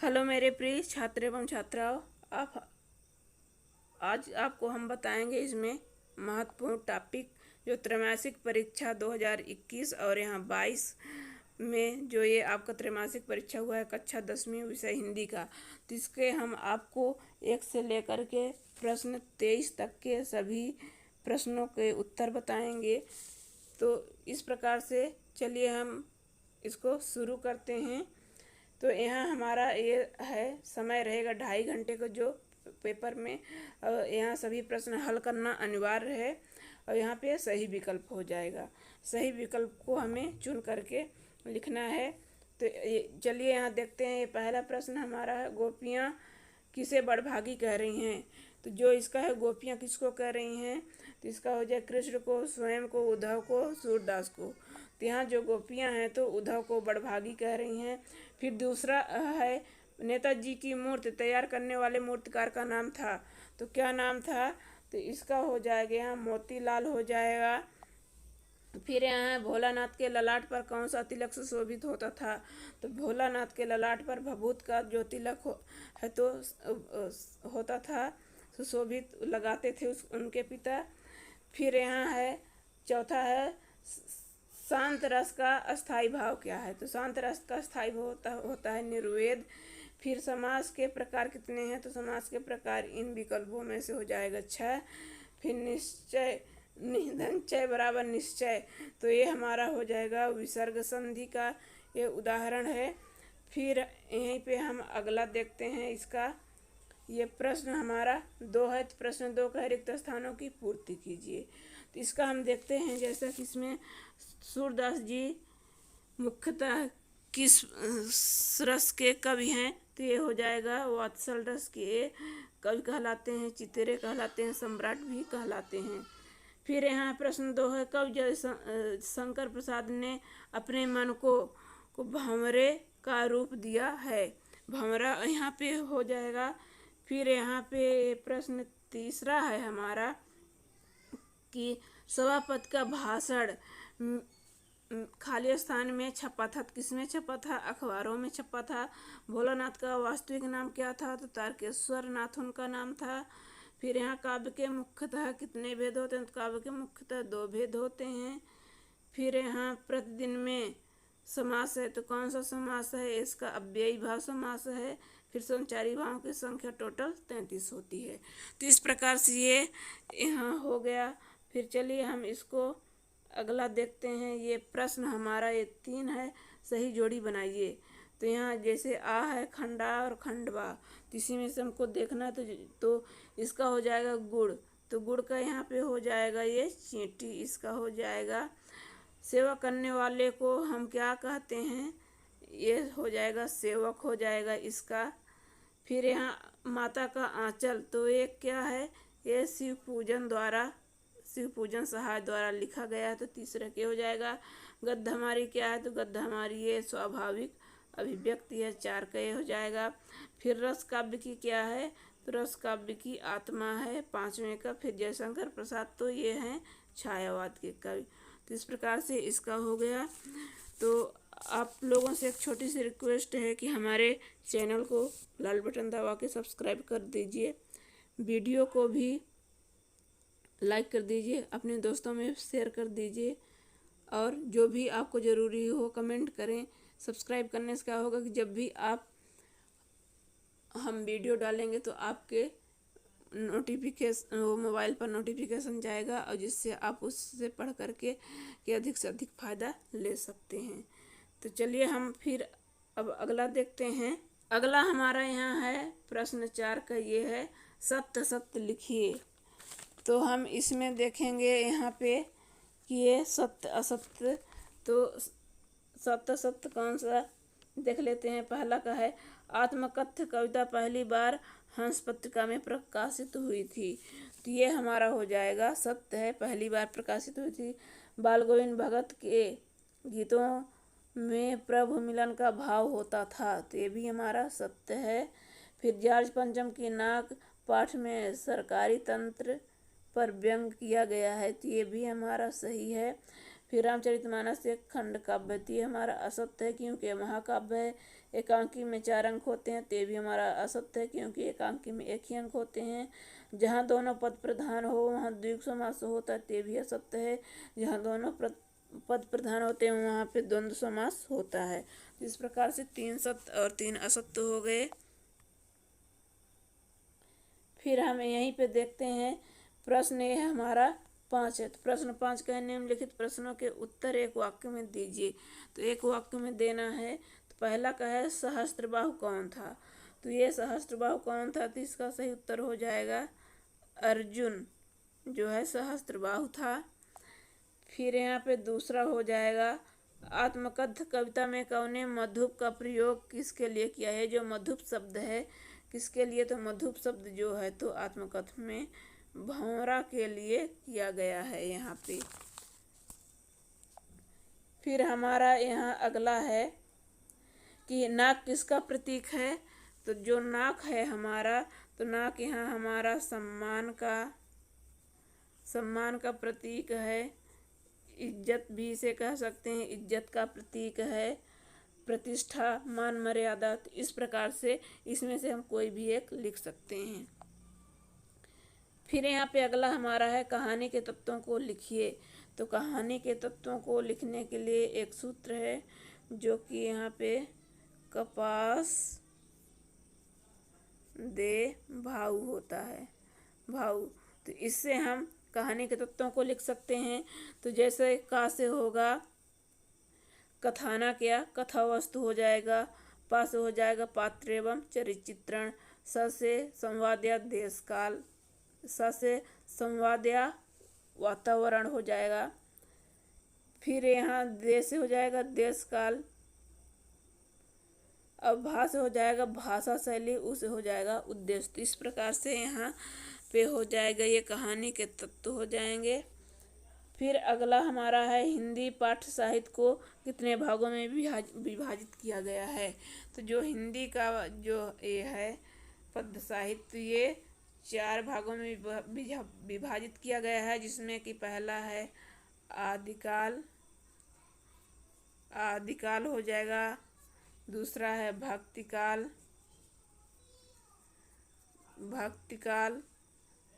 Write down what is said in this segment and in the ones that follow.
Hello मेरे प्रिय छात्र एवं छात्राओं। आप आज आपको हम बताएंगे इसमें महत्वपूर्ण टॉपिक जो त्रैमासिक परीक्षा 2021 और यहाँ 22 में जो ये आपका त्रैमासिक परीक्षा हुआ है कक्षा 10वीं विषय हिंदी का, तो इसके हम आपको 1 से लेकर के प्रश्न 23 तक के सभी प्रश्नों के उत्तर बताएंगे। तो इस प्रकार से चलिए हम इसको शुरू करते हैं। तो यहाँ हमारा ये है समय रहेगा 2.5 घंटे का, जो पेपर में यहाँ सभी प्रश्न हल करना अनिवार्य है और यहाँ पे सही विकल्प हो जाएगा। सही विकल्प को हमें चुन करके लिखना है। तो चलिए यहाँ देखते हैं। ये पहला प्रश्न हमारा है, गोपियाँ किसे बड़भागी कह रही हैं। तो जो इसका है गोपियाँ किसको कह रही हैं, तो इसका हो जाए कृष्ण को, स्वयं को, उद्धव को, सूरदास को। तो यहाँ जो गोपियाँ हैं तो उद्धव को बड़भागी कह रही हैं। फिर दूसरा है, नेताजी की मूर्ति तैयार करने वाले मूर्तिकार का नाम था, तो क्या नाम था, तो इसका हो जाएगा यहाँ मोतीलाल हो जाएगा। फिर यहाँ है, भोलानाथ के ललाट पर कौन सा तिलक सुशोभित होता था, तो भोलानाथ के ललाट पर भभूत का जो तिलक है तो होता था, सुशोभित लगाते थे उनके पिता। फिर यहाँ है चौथा है, शांत रस का अस्थाई भाव क्या है, तो शांत रस का अस्थाई भाव होता है निर्वेद। फिर समास के प्रकार कितने हैं, तो समास के प्रकार इन विकल्पों में से हो जाएगा 6। फिर निश्चय निधनचय बराबर निश्चय, तो ये हमारा हो जाएगा विसर्ग संधि का ये उदाहरण है। फिर यहीं पे हम अगला देखते हैं। इसका ये प्रश्न हमारा 2 है, तो प्रश्न 2 का रिक्त स्थानों की पूर्ति कीजिए। तो इसका हम देखते हैं, जैसा कि इसमें सूरदास जी मुख्यतः किस रस के कवि हैं, तो ये हो जाएगा वात्सल रस के कवि कहलाते हैं, चितेरे कहलाते हैं, सम्राट भी कहलाते हैं। फिर यहाँ प्रश्न 2 है, कब शंकर प्रसाद ने अपने मन को भंवरे का रूप दिया है, भंवरा यहाँ पे हो जाएगा। फिर यहाँ पे प्रश्न तीसरा है हमारा कि सभापति का भाषण खाली स्थान में छपा था, किस में छपा था, अखबारों में छपा था। भोलानाथ का वास्तविक नाम क्या था, तो तारकेश्वर नाथ उनका नाम था। फिर यहाँ काव्य के मुख्यतः कितने भेद होते हैं, तो काव्य के मुख्यतः 2 भेद होते हैं। फिर यहाँ प्रतिदिन में समास है, तो कौन सा समास है, इसका अव्ययी भाव समास है। फिर संचारी भावों की संख्या टोटल 33 होती है। तो इस प्रकार से ये यहाँ हो गया। फिर चलिए हम इसको अगला देखते हैं। ये प्रश्न हमारा ये 3 है, सही जोड़ी बनाइए। तो यहाँ जैसे आ है खंडा और खंडवा, तो इसी में से हमको देखना तो इसका हो जाएगा गुड़, तो गुड़ का यहाँ पे हो जाएगा ये चींटी, इसका हो जाएगा। सेवा करने वाले को हम क्या कहते हैं, ये हो जाएगा सेवक हो जाएगा इसका। फिर यहाँ माता का आंचल, तो ये क्या है, ये शिव पूजन सहाय द्वारा लिखा गया है, तो तीसरा क्या हो जाएगा। गद्द हमारी क्या है, तो गद्द हमारी ये स्वाभाविक अभिव्यक्ति है, 4 का ये हो जाएगा। फिर रस काव्य की क्या है, तो रस काव्य की आत्मा है, 5वें का। फिर जयशंकर प्रसाद, तो ये हैं छायावाद के कवि। तो इस प्रकार से इसका हो गया। तो आप लोगों से एक छोटी सी रिक्वेस्ट है कि हमारे चैनल को लाल बटन दबा के सब्सक्राइब कर दीजिए, वीडियो को भी लाइक कर दीजिए, अपने दोस्तों में शेयर कर दीजिए, और जो भी आपको ज़रूरी हो कमेंट करें। सब्सक्राइब करने से क्या होगा कि जब भी हम वीडियो डालेंगे तो आपके मोबाइल पर नोटिफिकेशन जाएगा, और जिससे आप उससे पढ़ करके अधिक से अधिक फ़ायदा ले सकते हैं। तो चलिए हम फिर अब अगला देखते हैं। अगला हमारा यहाँ है प्रश्न 4 का, ये है सत्य सत्य लिखिए। तो हम इसमें देखेंगे यहाँ पे कि ये सत्य असत्य, तो सत्य सत्य कौन सा देख लेते हैं। पहला का है, आत्मकथ्य कविता पहली बार हंस पत्रिका में प्रकाशित हुई थी, तो ये हमारा हो जाएगा सत्य है, पहली बार प्रकाशित हुई थी। बाल गोविंद भगत के गीतों में प्रभु मिलन का भाव होता था, तो ये भी हमारा सत्य है। फिर जॉर्ज पंचम की नाग पाठ में सरकारी तंत्र पर व्यंग किया गया है, तो ये भी हमारा सही है। फिर रामचरितमानस एक खंड काव्य थी, हमारा असत्य है क्योंकि महाकाव्य है। एकांकी में 4 अंक होते हैं, ते भी हमारा असत्य है क्योंकि एकांकी में 1 ही अंक होते हैं। जहाँ दोनों पद प्रधान हो वहाँ द्विगु समास होता है, ते भी असत्य है। जहाँ दोनों पद प्रधान होते हैं वहाँ पे द्वंद्व समास होता है। इस प्रकार से 3 सत्य और 3 असत्य हो गए। फिर हम यहीं पे देखते हैं प्रश्न ये हमारा 5 है। तो प्रश्न 5 का निम्नलिखित प्रश्नों के उत्तर एक वाक्य में दीजिए। तो एक वाक्य में देना है। तो पहला का है सहस्त्रबाहु कौन था। तो ये सहस्त्रबाहु कौन था, तो इसका सही उत्तर हो जाएगा अर्जुन जो है सहस्त्रबाहु था। फिर यहाँ पे दूसरा हो जाएगा आत्मकथ कविता में कौने मधुप का प्रयोग किसके लिए किया है। जो मधुप शब्द है किसके लिए, तो मधुप शब्द जो है तो आत्मकथ में भंवरा के लिए किया गया है यहाँ पे। फिर हमारा यहाँ अगला है कि नाक किसका प्रतीक है। तो जो नाक है हमारा, तो नाक यहाँ हमारा सम्मान का प्रतीक है। इज्जत भी इसे कह सकते हैं, इज्जत का प्रतीक है। प्रतिष्ठा, मान मर्यादा। तो इस प्रकार से इसमें से हम कोई भी एक लिख सकते हैं। फिर यहाँ पे अगला हमारा है कहानी के तत्वों को लिखिए। तो कहानी के तत्वों को लिखने के लिए एक सूत्र है जो कि यहाँ पे कपास दे भाऊ होता है, भाऊ। तो इससे हम कहानी के तत्वों को लिख सकते हैं। तो जैसे का से होगा कथानक क्या कथा वस्तु हो जाएगा, पा से हो जाएगा पात्र एवं चरित्र चित्रण, स से संवाद या देश काल, स से संवाद या वातावरण हो जाएगा। फिर यहाँ दे से हो जाएगा देश काल। अब भा से हो जाएगा भाषा शैली, उ से हो जाएगा उद्देश्य। तो इस प्रकार से यहाँ पे हो जाएगा ये कहानी के तत्व हो जाएंगे। फिर अगला हमारा है हिंदी पाठ्य साहित्य को कितने भागों में विभाजित किया गया है। तो जो हिंदी का जो ये है पद्य साहित्य, ये 4 भागों में विभाजित किया गया है, जिसमें कि पहला है आदिकाल हो जाएगा। दूसरा है भक्तिकाल,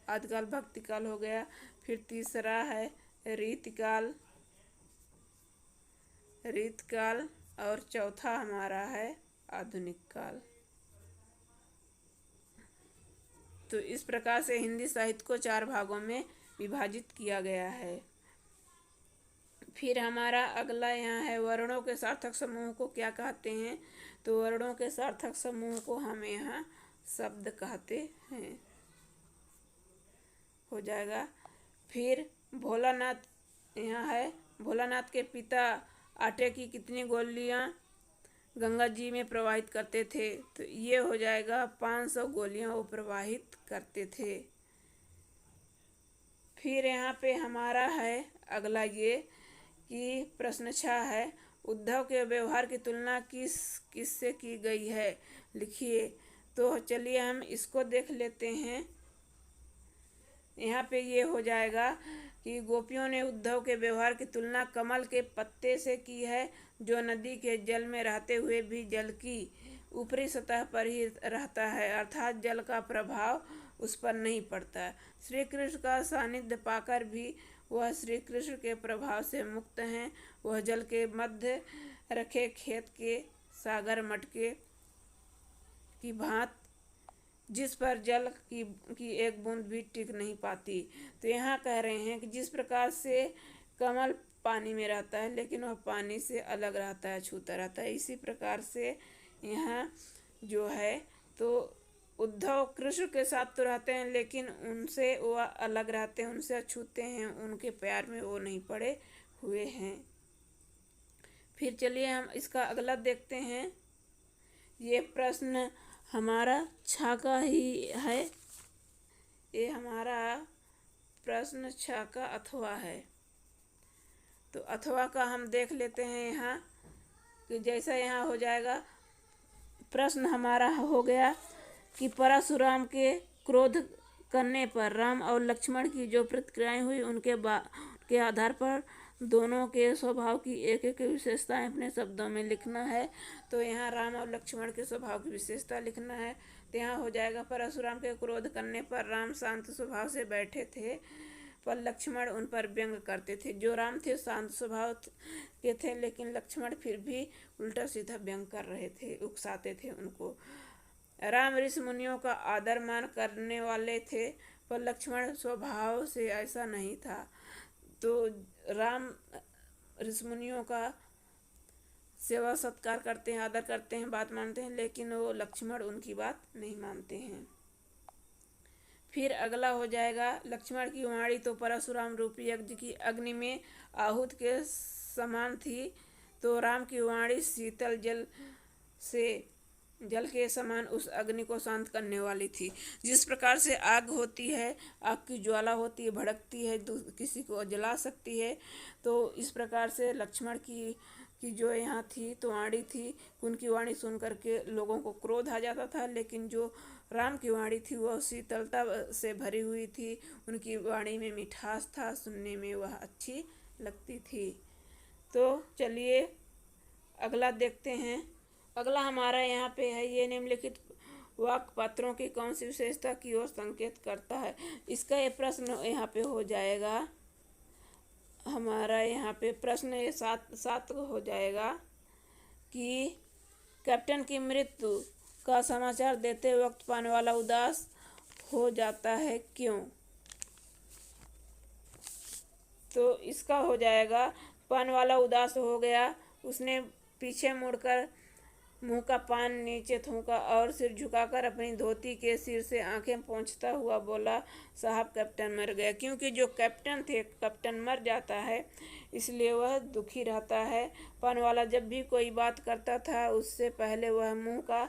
आदिकाल भक्तिकाल हो गया। फिर तीसरा है रीतिकाल, और चौथा हमारा है आधुनिक काल। तो इस प्रकार से हिंदी साहित्य को 4 भागों में विभाजित किया गया है। फिर हमारा अगला यहाँ है वर्णों के सार्थक समूह को क्या कहते हैं। तो वर्णों के सार्थक समूह को हम यहाँ शब्द कहते हैं, हो जाएगा। फिर भोलानाथ यहाँ है, भोलानाथ के पिता आटे की कितनी गोलियाँ गंगा जी में प्रवाहित करते थे। तो ये हो जाएगा 500 गोलियाँ वो प्रवाहित करते थे। फिर यहाँ पे हमारा है अगला ये कि प्रश्न 6 है उद्धव के व्यवहार की तुलना किससे की गई है, लिखिए। तो चलिए हम इसको देख लेते हैं। यहाँ पे ये हो जाएगा कि गोपियों ने उद्धव के व्यवहार की तुलना कमल के पत्ते से की है, जो नदी के जल में रहते हुए भी जल की ऊपरी सतह पर ही रहता है, अर्थात जल का प्रभाव उस पर नहीं पड़ता। श्री कृष्ण का सानिध्य पाकर भी वह श्री कृष्ण के प्रभाव से मुक्त हैं। वह जल के मध्य रखे खेत के सागर मटके की भांत, जिस पर जल की एक बूंद भी टिक नहीं पाती। तो यहाँ कह रहे हैं कि जिस प्रकार से कमल पानी में रहता है लेकिन वह पानी से अलग रहता है, छूता रहता है, इसी प्रकार से यहाँ जो है तो उद्धव कृष्ण के साथ तो रहते हैं लेकिन उनसे वह अलग रहते हैं, उनसे छूते हैं, उनके प्यार में वो नहीं पड़े हुए हैं। फिर चलिए हम इसका अगला देखते हैं। ये प्रश्न हमारा 6 का ही है, ये हमारा प्रश्न 6 का अथवा है। तो अथवा का हम देख लेते हैं यहाँ कि जैसा यहाँ हो जाएगा। प्रश्न हमारा हो गया कि परशुराम के क्रोध करने पर राम और लक्ष्मण की जो प्रतिक्रियाएं हुई उनके आधार पर दोनों के स्वभाव की एक एक विशेषताएं अपने शब्दों में लिखना है। तो यहाँ राम और लक्ष्मण के स्वभाव की विशेषता लिखना है। तो यहाँ हो जाएगा, परशुराम के क्रोध करने पर राम शांत स्वभाव से बैठे थे, पर लक्ष्मण उन पर व्यंग करते थे। जो राम थे शांत स्वभाव के थे, लेकिन लक्ष्मण फिर भी उल्टा सीधा व्यंग कर रहे थे, उकसाते थे उनको। राम ऋषि मुनियों का आदर मान करने वाले थे, पर लक्ष्मण स्वभाव से ऐसा नहीं था। तो राम ऋषि मुनियों का सेवा सत्कार करते हैं, आदर करते हैं, बात मानते हैं, लेकिन वो लक्ष्मण उनकी बात नहीं मानते हैं। फिर अगला हो जाएगा, लक्ष्मण की वाणी तो परशुराम रूपी यज्ञ की अग्नि में आहूत के समान थी, तो राम की वाणी शीतल जल के समान उस अग्नि को शांत करने वाली थी। जिस प्रकार से आग होती है, आग की ज्वाला होती है, भड़कती है, किसी को जला सकती है, तो इस प्रकार से लक्ष्मण की जो यहाँ थी तो वाणी थी, उनकी वाणी सुन करके लोगों को क्रोध आ जाता था, लेकिन जो राम की वाणी थी वह शीतलता से भरी हुई थी। उनकी वाणी में मिठास था, सुनने में वह अच्छी लगती थी। तो चलिए अगला देखते हैं। अगला हमारा यहाँ पे है, ये निम्नलिखित वाक्य पात्रों की कौन सी विशेषता की ओर संकेत करता है। इसका ये प्रश्न यहाँ पे हो जाएगा हमारा, यहाँ पे प्रश्न ये सात हो जाएगा कि कैप्टन की मृत्यु का समाचार देते वक्त पानवाला उदास हो जाता है, क्यों? तो इसका हो जाएगा, पानवाला उदास हो गया, उसने पीछे मुड़कर मुंह का पान नीचे थूका और सिर झुकाकर अपनी धोती के सिर से आंखें पोंछता हुआ बोला, साहब कैप्टन मर गया। क्योंकि जो कैप्टन थे, कैप्टन मर जाता है, इसलिए वह दुखी रहता है। पानवाला जब भी कोई बात करता था, उससे पहले वह मुंह का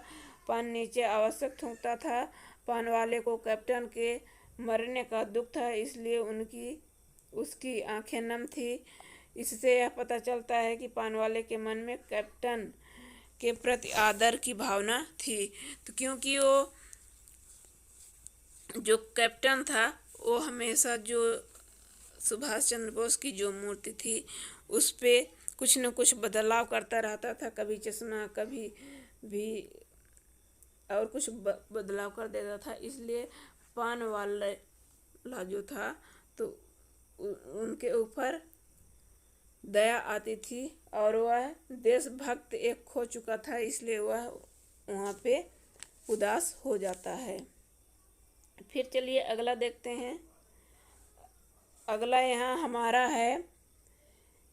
पान नीचे आवश्यक थूकता था। पानवाले को कैप्टन के मरने का दुख था, इसलिए उसकी आंखें नम थी। इससे यह पता चलता है कि पानवाले के मन में कैप्टन के प्रति आदर की भावना थी। तो क्योंकि वो जो कैप्टन था, वो हमेशा जो सुभाष चंद्र बोस की जो मूर्ति थी उस पे कुछ न कुछ बदलाव करता रहता था, कभी चश्मा, कभी भी और कुछ बदलाव कर देता था। इसलिए पान वाला जो था तो उनके ऊपर दया आती थी, और वह देशभक्त एक खो चुका था, इसलिए वह वहाँ पे उदास हो जाता है। फिर चलिए अगला देखते हैं। अगला यहाँ हमारा है,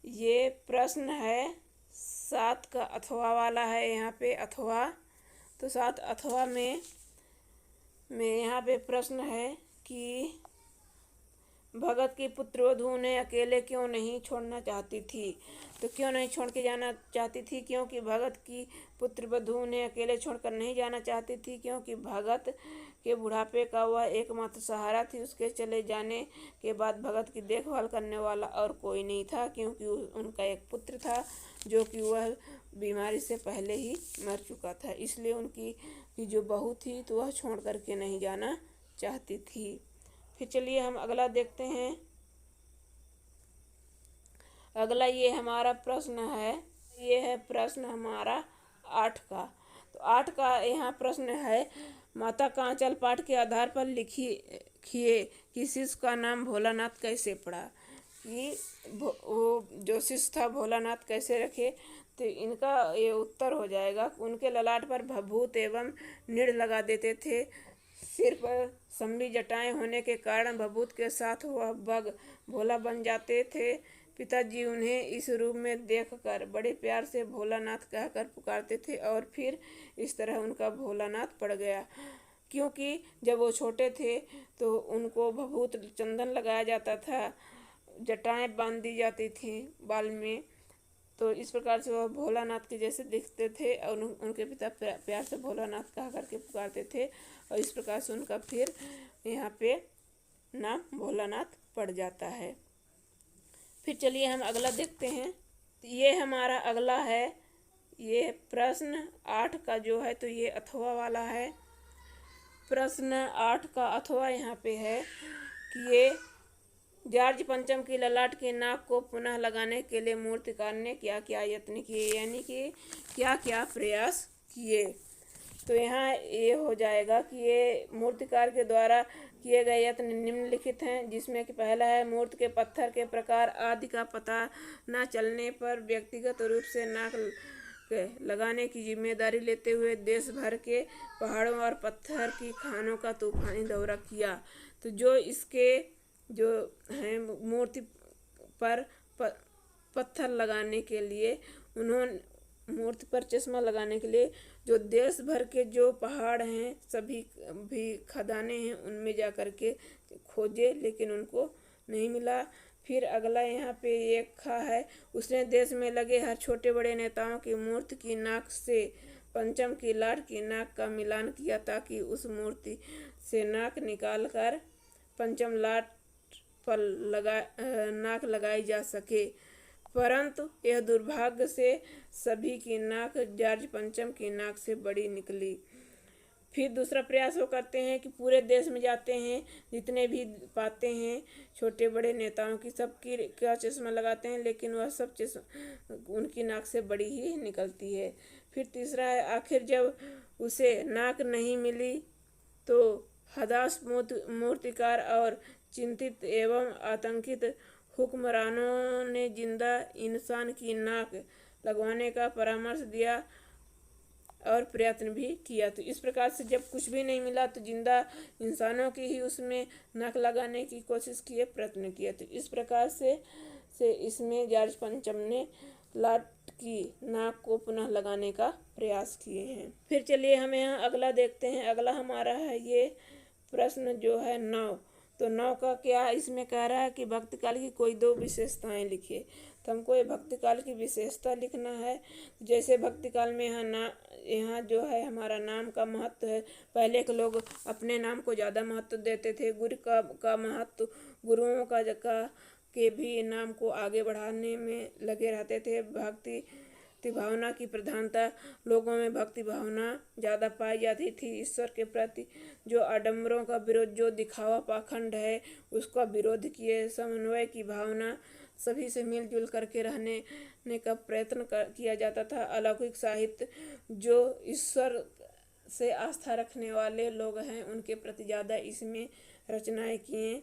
ये प्रश्न है 7 का अथवा वाला है, यहाँ पे अथवा। तो 7 अथवा में यहाँ पे प्रश्न है कि भगत की पुत्रवधू ने अकेले क्यों नहीं छोड़ना चाहती थी। तो क्यों नहीं छोड़ के जाना चाहती थी? क्योंकि भगत की पुत्रवधू ने अकेले छोड़कर नहीं जाना चाहती थी, क्योंकि भगत के बुढ़ापे का वह एकमात्र सहारा थी। उसके चले जाने के बाद भगत की देखभाल करने वाला और कोई नहीं था, क्योंकि उनका एक पुत्र था जो कि वह बीमारी से पहले ही मर चुका था। इसलिए उनकी जो बहू थी तो वह छोड़ करके नहीं जाना चाहती थी। फिर चलिए हम अगला देखते हैं। अगला ये हमारा प्रश्न है, ये है प्रश्न हमारा 8 का। तो 8 का यहाँ प्रश्न है, माता कांचल पाठ के आधार पर लिखिए कि शिष्य का नाम भोलानाथ कैसे पड़ा। कि वो जो शिष्य था भोलानाथ कैसे रखे। तो इनका ये उत्तर हो जाएगा, उनके ललाट पर भभूत एवं नीड़ लगा देते थे। सिर पर संबी जटाएं होने के कारण भभूत के साथ वह बग भोला बन जाते थे। पिताजी उन्हें इस रूप में देखकर बड़े प्यार से भोलानाथ कहकर पुकारते थे, और फिर इस तरह उनका भोलानाथ पड़ गया। क्योंकि जब वो छोटे थे तो उनको भभूत चंदन लगाया जाता था, जटाएं बांध दी जाती थी बाल में, तो इस प्रकार से वह भोलानाथ के जैसे दिखते थे, और उनके पिता प्यार से भोलानाथ कहा करके पुकारते थे, और इस प्रकार से उनका फिर यहाँ पे नाम भोलानाथ पड़ जाता है। फिर चलिए हम अगला देखते हैं। ये हमारा अगला है, ये प्रश्न 8 का जो है तो ये अथवा वाला है। प्रश्न 8 का अथवा यहाँ पे है कि ये जॉर्ज पंचम की ललाट की नाक को पुनः लगाने के लिए मूर्तिकार ने क्या क्या यत्न किए, यानी कि क्या क्या प्रयास किए। तो यहाँ ये हो जाएगा कि ये मूर्तिकार के द्वारा किए गए यत्न निम्नलिखित हैं, जिसमें कि पहला है मूर्ति के पत्थर के प्रकार आदि का पता न चलने पर व्यक्तिगत रूप से नाक लगाने की जिम्मेदारी लेते हुए देश भर के पहाड़ों और पत्थर की खानों का तूफानी दौरा किया। तो जो इसके जो हैं मूर्ति पर पत्थर लगाने के लिए उन्होंने मूर्ति पर चश्मा लगाने के लिए जो देश भर के जो पहाड़ हैं, सभी भी खदानें हैं, उनमें जा कर के खोजे, लेकिन उनको नहीं मिला। फिर अगला यहाँ पे एक खा है, उसने देश में लगे हर छोटे बड़े नेताओं की मूर्ति की नाक से पंचम की लाट की नाक का मिलान किया, ताकि उस मूर्ति से नाक निकाल कर पंचम लाट पर नाक लगाई जा सके, परंतु यह दुर्भाग्य से सभी की नाक जॉर्ज पंचम की नाक से बड़ी निकली। फिर दूसरा प्रयास वो करते हैं कि पूरे देश में जाते हैं, जितने भी पाते हैं छोटे बड़े नेताओं की, सबकी क्या चश्मा लगाते हैं, लेकिन वह सब चश्मा उनकी नाक से बड़ी ही निकलती है। फिर तीसरा है, आखिर जब उसे नाक नहीं मिली तो हताश मूर्तिकार और चिंतित एवं आतंकित हुक्मरानों ने जिंदा इंसान की नाक लगवाने का परामर्श दिया और प्रयत्न भी किया। तो इस प्रकार से जब कुछ भी नहीं मिला तो जिंदा इंसानों की ही उसमें नाक लगाने की कोशिश किए, प्रयत्न किए। तो इस प्रकार से इसमें जॉर्ज पंचम ने लाट की नाक को पुनः लगाने का प्रयास किए हैं। फिर चलिए हम यहाँ अगला देखते हैं। अगला हमारा है ये प्रश्न जो है 9। तो 9 का क्या इसमें कह रहा है कि भक्तिकाल की कोई 2 विशेषताएं लिखिए। तो हमको ये भक्तिकाल की विशेषता लिखना है। जैसे भक्तिकाल में यहाँ जो है हमारा नाम का महत्व है। पहले के लोग अपने नाम को ज़्यादा महत्व देते थे। गुरु का महत्व, गुरुओं का के भी नाम को आगे बढ़ाने में लगे रहते थे। भक्ति भावना की प्रधानता, लोगों में भक्ति भावना ज़्यादा पाई जाती थी। ईश्वर के प्रति जो आडंबरों का विरोध, जो दिखावा पाखंड है उसका विरोध किए। समन्वय की भावना, सभी से मिलजुल करके रहने का प्रयत्न किया जाता था। अलौकिक साहित्य, जो ईश्वर से आस्था रखने वाले लोग हैं उनके प्रति ज़्यादा इसमें रचनाएं किए।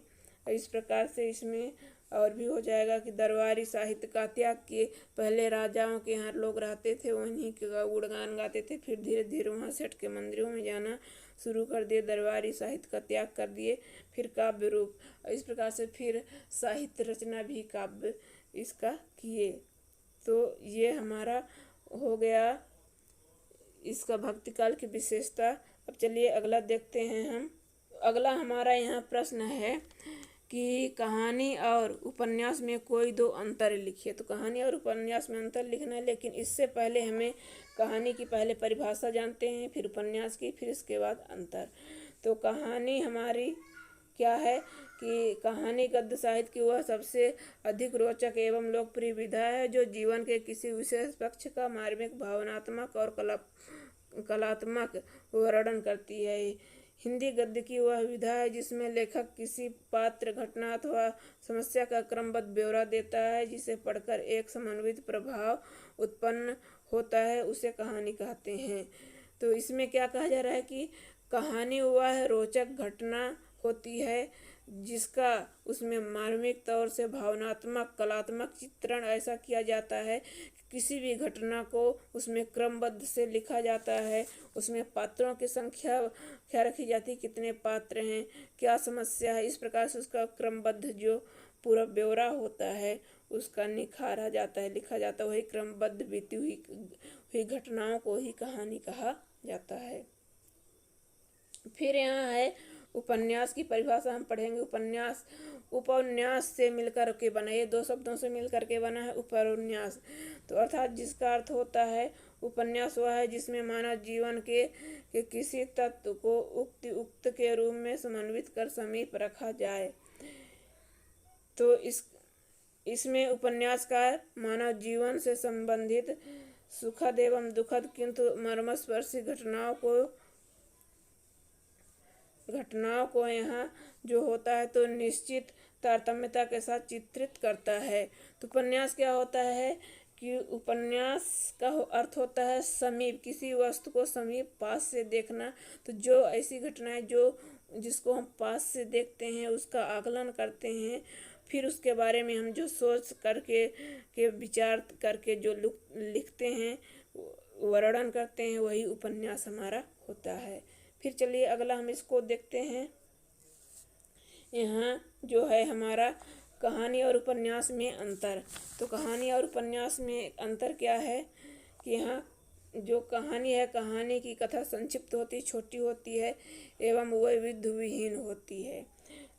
इस प्रकार से इसमें और भी हो जाएगा कि दरबारी साहित्य का त्याग किए। पहले राजाओं के यहाँ लोग रहते थे, उन्हीं का गुणगान गाते थे। फिर धीरे धीरे वहाँ सेठ के मंदिरों में जाना शुरू कर दिए, दरबारी साहित्य का त्याग कर दिए। फिर काव्य रूप, इस प्रकार से फिर साहित्य रचना भी काव्य इसका किए। तो ये हमारा हो गया इसका भक्तिकाल की विशेषता। अब चलिए अगला देखते हैं हम। अगला हमारा यहाँ प्रश्न है कि कहानी और उपन्यास में कोई 2 अंतर लिखिए। तो कहानी और उपन्यास में अंतर लिखना है, लेकिन इससे पहले हमें कहानी की पहले परिभाषा जानते हैं, फिर उपन्यास की, फिर इसके बाद अंतर। तो कहानी हमारी क्या है कि कहानी गद्य साहित्य की वह सबसे अधिक रोचक एवं लोकप्रिय विधा है जो जीवन के किसी विशेष पक्ष का मार्मिक, भावनात्मक और कलात्मक वर्णन करती है। हिंदी गद्य की वह विधा है जिसमें लेखक किसी पात्र, घटना अथवा समस्या का क्रमबद्ध ब्यौरा देता है, जिसे पढ़कर एक समन्वित प्रभाव उत्पन्न होता है, उसे कहानी कहते हैं। तो इसमें क्या कहा जा रहा है कि कहानी वह रोचक घटना होती है जिसका उसमें मार्मिक तौर से भावनात्मक, कलात्मक चित्रण ऐसा किया जाता है। किसी भी घटना को उसमें क्रमबद्ध से लिखा जाता है, उसमें पात्रों की संख्या क्या रखी जाती है, कितने पात्र हैं, क्या समस्या है, इस प्रकार से उसका क्रमबद्ध जो पूरा ब्यौरा होता है उसका निखारा जाता है, लिखा जाता है। वही क्रमबद्ध बीती हुई घटनाओं को ही कहानी कहा जाता है। फिर यहाँ है उपन्यास की परिभाषा हम पढ़ेंगे। उपन्यास से मिलकर के बना, ये 2 शब्दों से मिलकर के बना है उपन्यास। तो अर्थात जिसका अर्थ होता है उपन्यास वह है जिसमें मानव जीवन के किसी तत्व को उक्त के रूप में समन्वित कर समीप रखा जाए। तो इसमें उपन्यासकार मानव जीवन से संबंधित सुखद एवं दुखद किंतु मर्मस्पर्शी घटनाओं को घटनाओं को यहाँ जो होता है तो निश्चित तारतम्यता के साथ चित्रित करता है। तो उपन्यास क्या होता है कि उपन्यास का अर्थ होता है समीप, किसी वस्तु को समीप पास से देखना। तो जो ऐसी घटनाएं जो जिसको हम पास से देखते हैं उसका आकलन करते हैं, फिर उसके बारे में हम जो सोच करके के विचार करके जो लिखते हैं, वर्णन करते हैं, वही उपन्यास हमारा होता है। फिर चलिए अगला हम इसको देखते हैं। यहाँ जो है हमारा कहानी और उपन्यास में अंतर। तो कहानी और उपन्यास में अंतर क्या है कि यहाँ जो कहानी है, कहानी की कथा संक्षिप्त होती, छोटी होती है एवं वैविध्य विहीन होती है,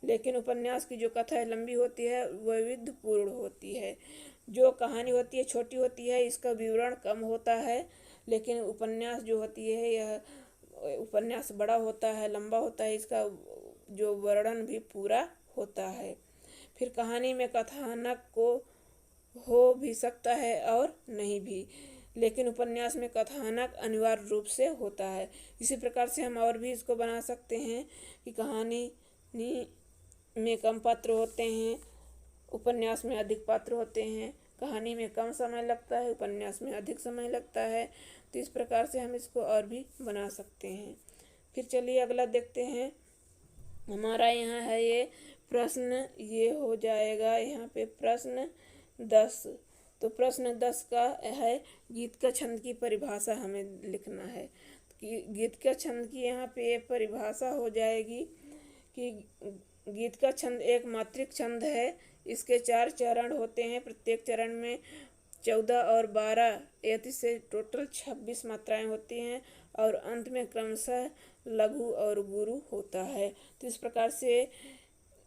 लेकिन उपन्यास की जो कथा है लंबी होती है, वैविध्यपूर्ण होती है। जो कहानी होती है छोटी होती है, इसका विवरण कम होता है, लेकिन उपन्यास जो होती है यह उपन्यास बड़ा होता है, लंबा होता है, इसका जो वर्णन भी पूरा होता है। फिर कहानी में कथानक को हो भी सकता है और नहीं भी, लेकिन उपन्यास में कथानक अनिवार्य रूप से होता है। इसी प्रकार से हम और भी इसको बना सकते हैं कि कहानी में कम पात्र होते हैं, उपन्यास में अधिक पात्र होते हैं। कहानी में कम समय लगता है, उपन्यास में अधिक समय लगता है। तो इस प्रकार से हम इसको और भी बना सकते हैं। फिर चलिए अगला देखते हैं। हमारा यहाँ है ये प्रश्न, ये हो जाएगा यहाँ पे प्रश्न 10। तो प्रश्न 10 का है गीत का छंद की परिभाषा हमें लिखना है। कि गीत का छंद की यहाँ पे परिभाषा हो जाएगी कि गीत का छंद एक मात्रिक छंद है। इसके 4 चरण होते हैं, प्रत्येक चरण में 14 और 12 यति से टोटल 26 मात्राएं होती हैं, और अंत में क्रमशः लघु और गुरु होता है। तो इस प्रकार से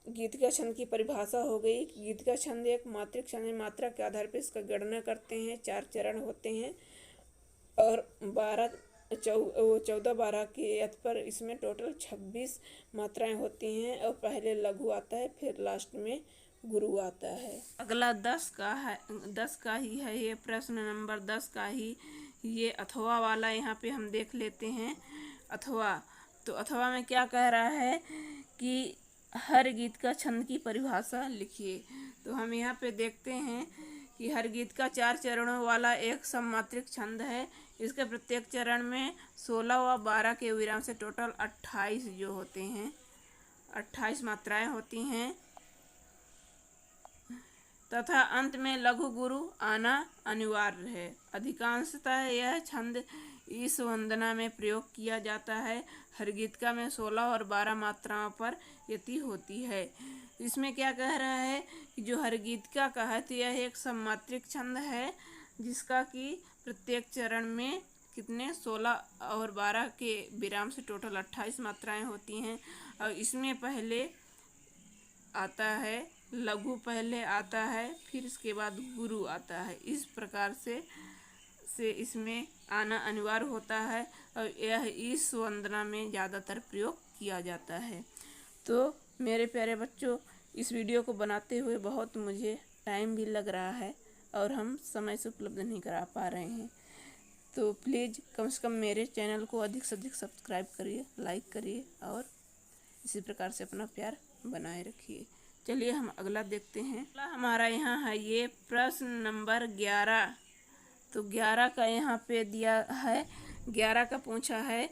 गीत का छंद की परिभाषा हो गई। गीत का छंद एक मात्रिक छंद है, मात्रा के आधार पर इसका गणना करते हैं। 4 चरण होते हैं और 14-12 के यत पर इसमें टोटल 26 मात्राएं होती हैं, और पहले लघु आता है, फिर लास्ट में गुरु आता है। अगला 10 का ही है ये प्रश्न नंबर 10 का ही ये अथवा वाला यहाँ पे हम देख लेते हैं। अथवा, तो अथवा में क्या कह रहा है कि हर गीत का छंद की परिभाषा लिखिए। तो हम यहाँ पे देखते हैं कि हर गीत का 4 चरणों वाला एक सममात्रिक छंद है। इसके प्रत्येक चरण में 16 व 12 के विराम से टोटल 28 जो होते हैं, 28 मात्राएं होती हैं, तथा अंत में लघु गुरु आना अनिवार्य है। अधिकांशतः यह छंद इस वंदना में प्रयोग किया जाता है। हर गीतिका में 16 और 12 मात्राओं पर यति होती है। इसमें क्या कह रहा है कि जो हर गीतिका का है तो यह एक सममात्रिक छंद है, जिसका कि प्रत्येक चरण में कितने 16 और 12 के विराम से टोटल 28 मात्राएं होती हैं, और इसमें पहले आता है लघु, पहले आता है, फिर इसके बाद गुरु आता है। इस प्रकार से इसमें आना अनिवार्य होता है, और यह इस वंदना में ज़्यादातर प्रयोग किया जाता है। तो मेरे प्यारे बच्चों, इस वीडियो को बनाते हुए बहुत मुझे टाइम भी लग रहा है, और हम समय से उपलब्ध नहीं करा पा रहे हैं। तो प्लीज़ कम से कम मेरे चैनल को अधिक से अधिक सब्सक्राइब करिए, लाइक करिए, और इसी प्रकार से अपना प्यार बनाए रखिए। चलिए हम अगला देखते हैं। अगला हमारा यहाँ है ये प्रश्न नंबर 11। तो 11 का यहाँ पे दिया है, 11 का पूछा है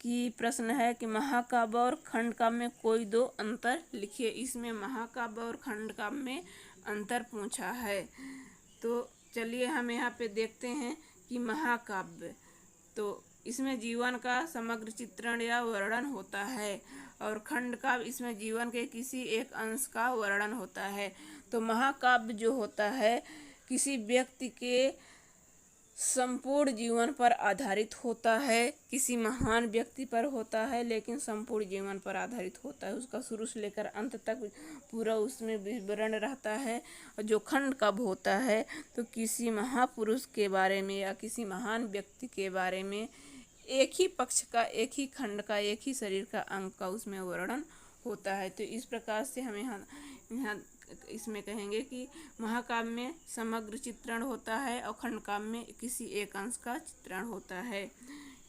कि प्रश्न है कि महाकाव्य और खंडकाव्य में कोई 2 अंतर लिखिए। इसमें महाकाव्य और खंडकाव्य में अंतर पूछा है। तो चलिए हम यहाँ पे देखते हैं कि महाकाव्य, तो इसमें जीवन का समग्र चित्रण या वर्णन होता है, और खंडकाव्य इसमें जीवन के किसी एक अंश का वर्णन होता है। तो महाकाव्य जो होता है किसी व्यक्ति के संपूर्ण जीवन पर आधारित होता है, किसी महान व्यक्ति पर होता है, लेकिन संपूर्ण जीवन पर आधारित होता है। उसका शुरू से लेकर अंत तक पूरा उसमें विवरण रहता है। और जो खंडकाव्य होता है तो किसी महापुरुष के बारे में या किसी महान व्यक्ति के बारे में एक ही पक्ष का, एक ही खंड का, एक ही शरीर का अंग का उसमें वर्णन होता है। तो इस प्रकार से हमें यहाँ इसमें कहेंगे कि महाकाव्य में समग्र चित्रण होता है, और खंडकाव्य में किसी एक अंश का चित्रण होता है।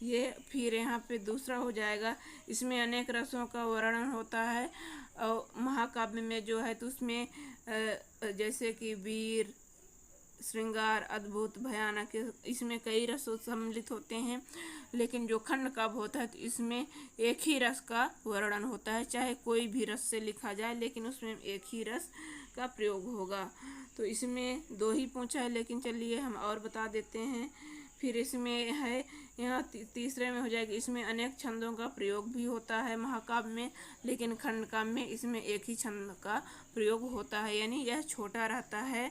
ये फिर यहाँ पे दूसरा हो जाएगा, इसमें अनेक रसों का वर्णन होता है। और महाकाव्य में जो है तो उसमें जैसे कि वीर, श्रृंगार, अद्भुत, भयानक, इसमें कई रस सम्मिलित होते हैं। लेकिन जो खंड काव्य होता है तो इसमें एक ही रस का वर्णन होता है, चाहे कोई भी रस से लिखा जाए लेकिन उसमें एक ही रस का प्रयोग होगा। तो इसमें 2 ही पूछा है, लेकिन चलिए हम और बता देते हैं। फिर इसमें है यहाँ तीसरे में हो जाएगी, इसमें अनेक छंदों का प्रयोग भी होता है महाकाव्य में, लेकिन खंड काव्य में इसमें एक ही छंद का प्रयोग होता है, यानी यह छोटा रहता है।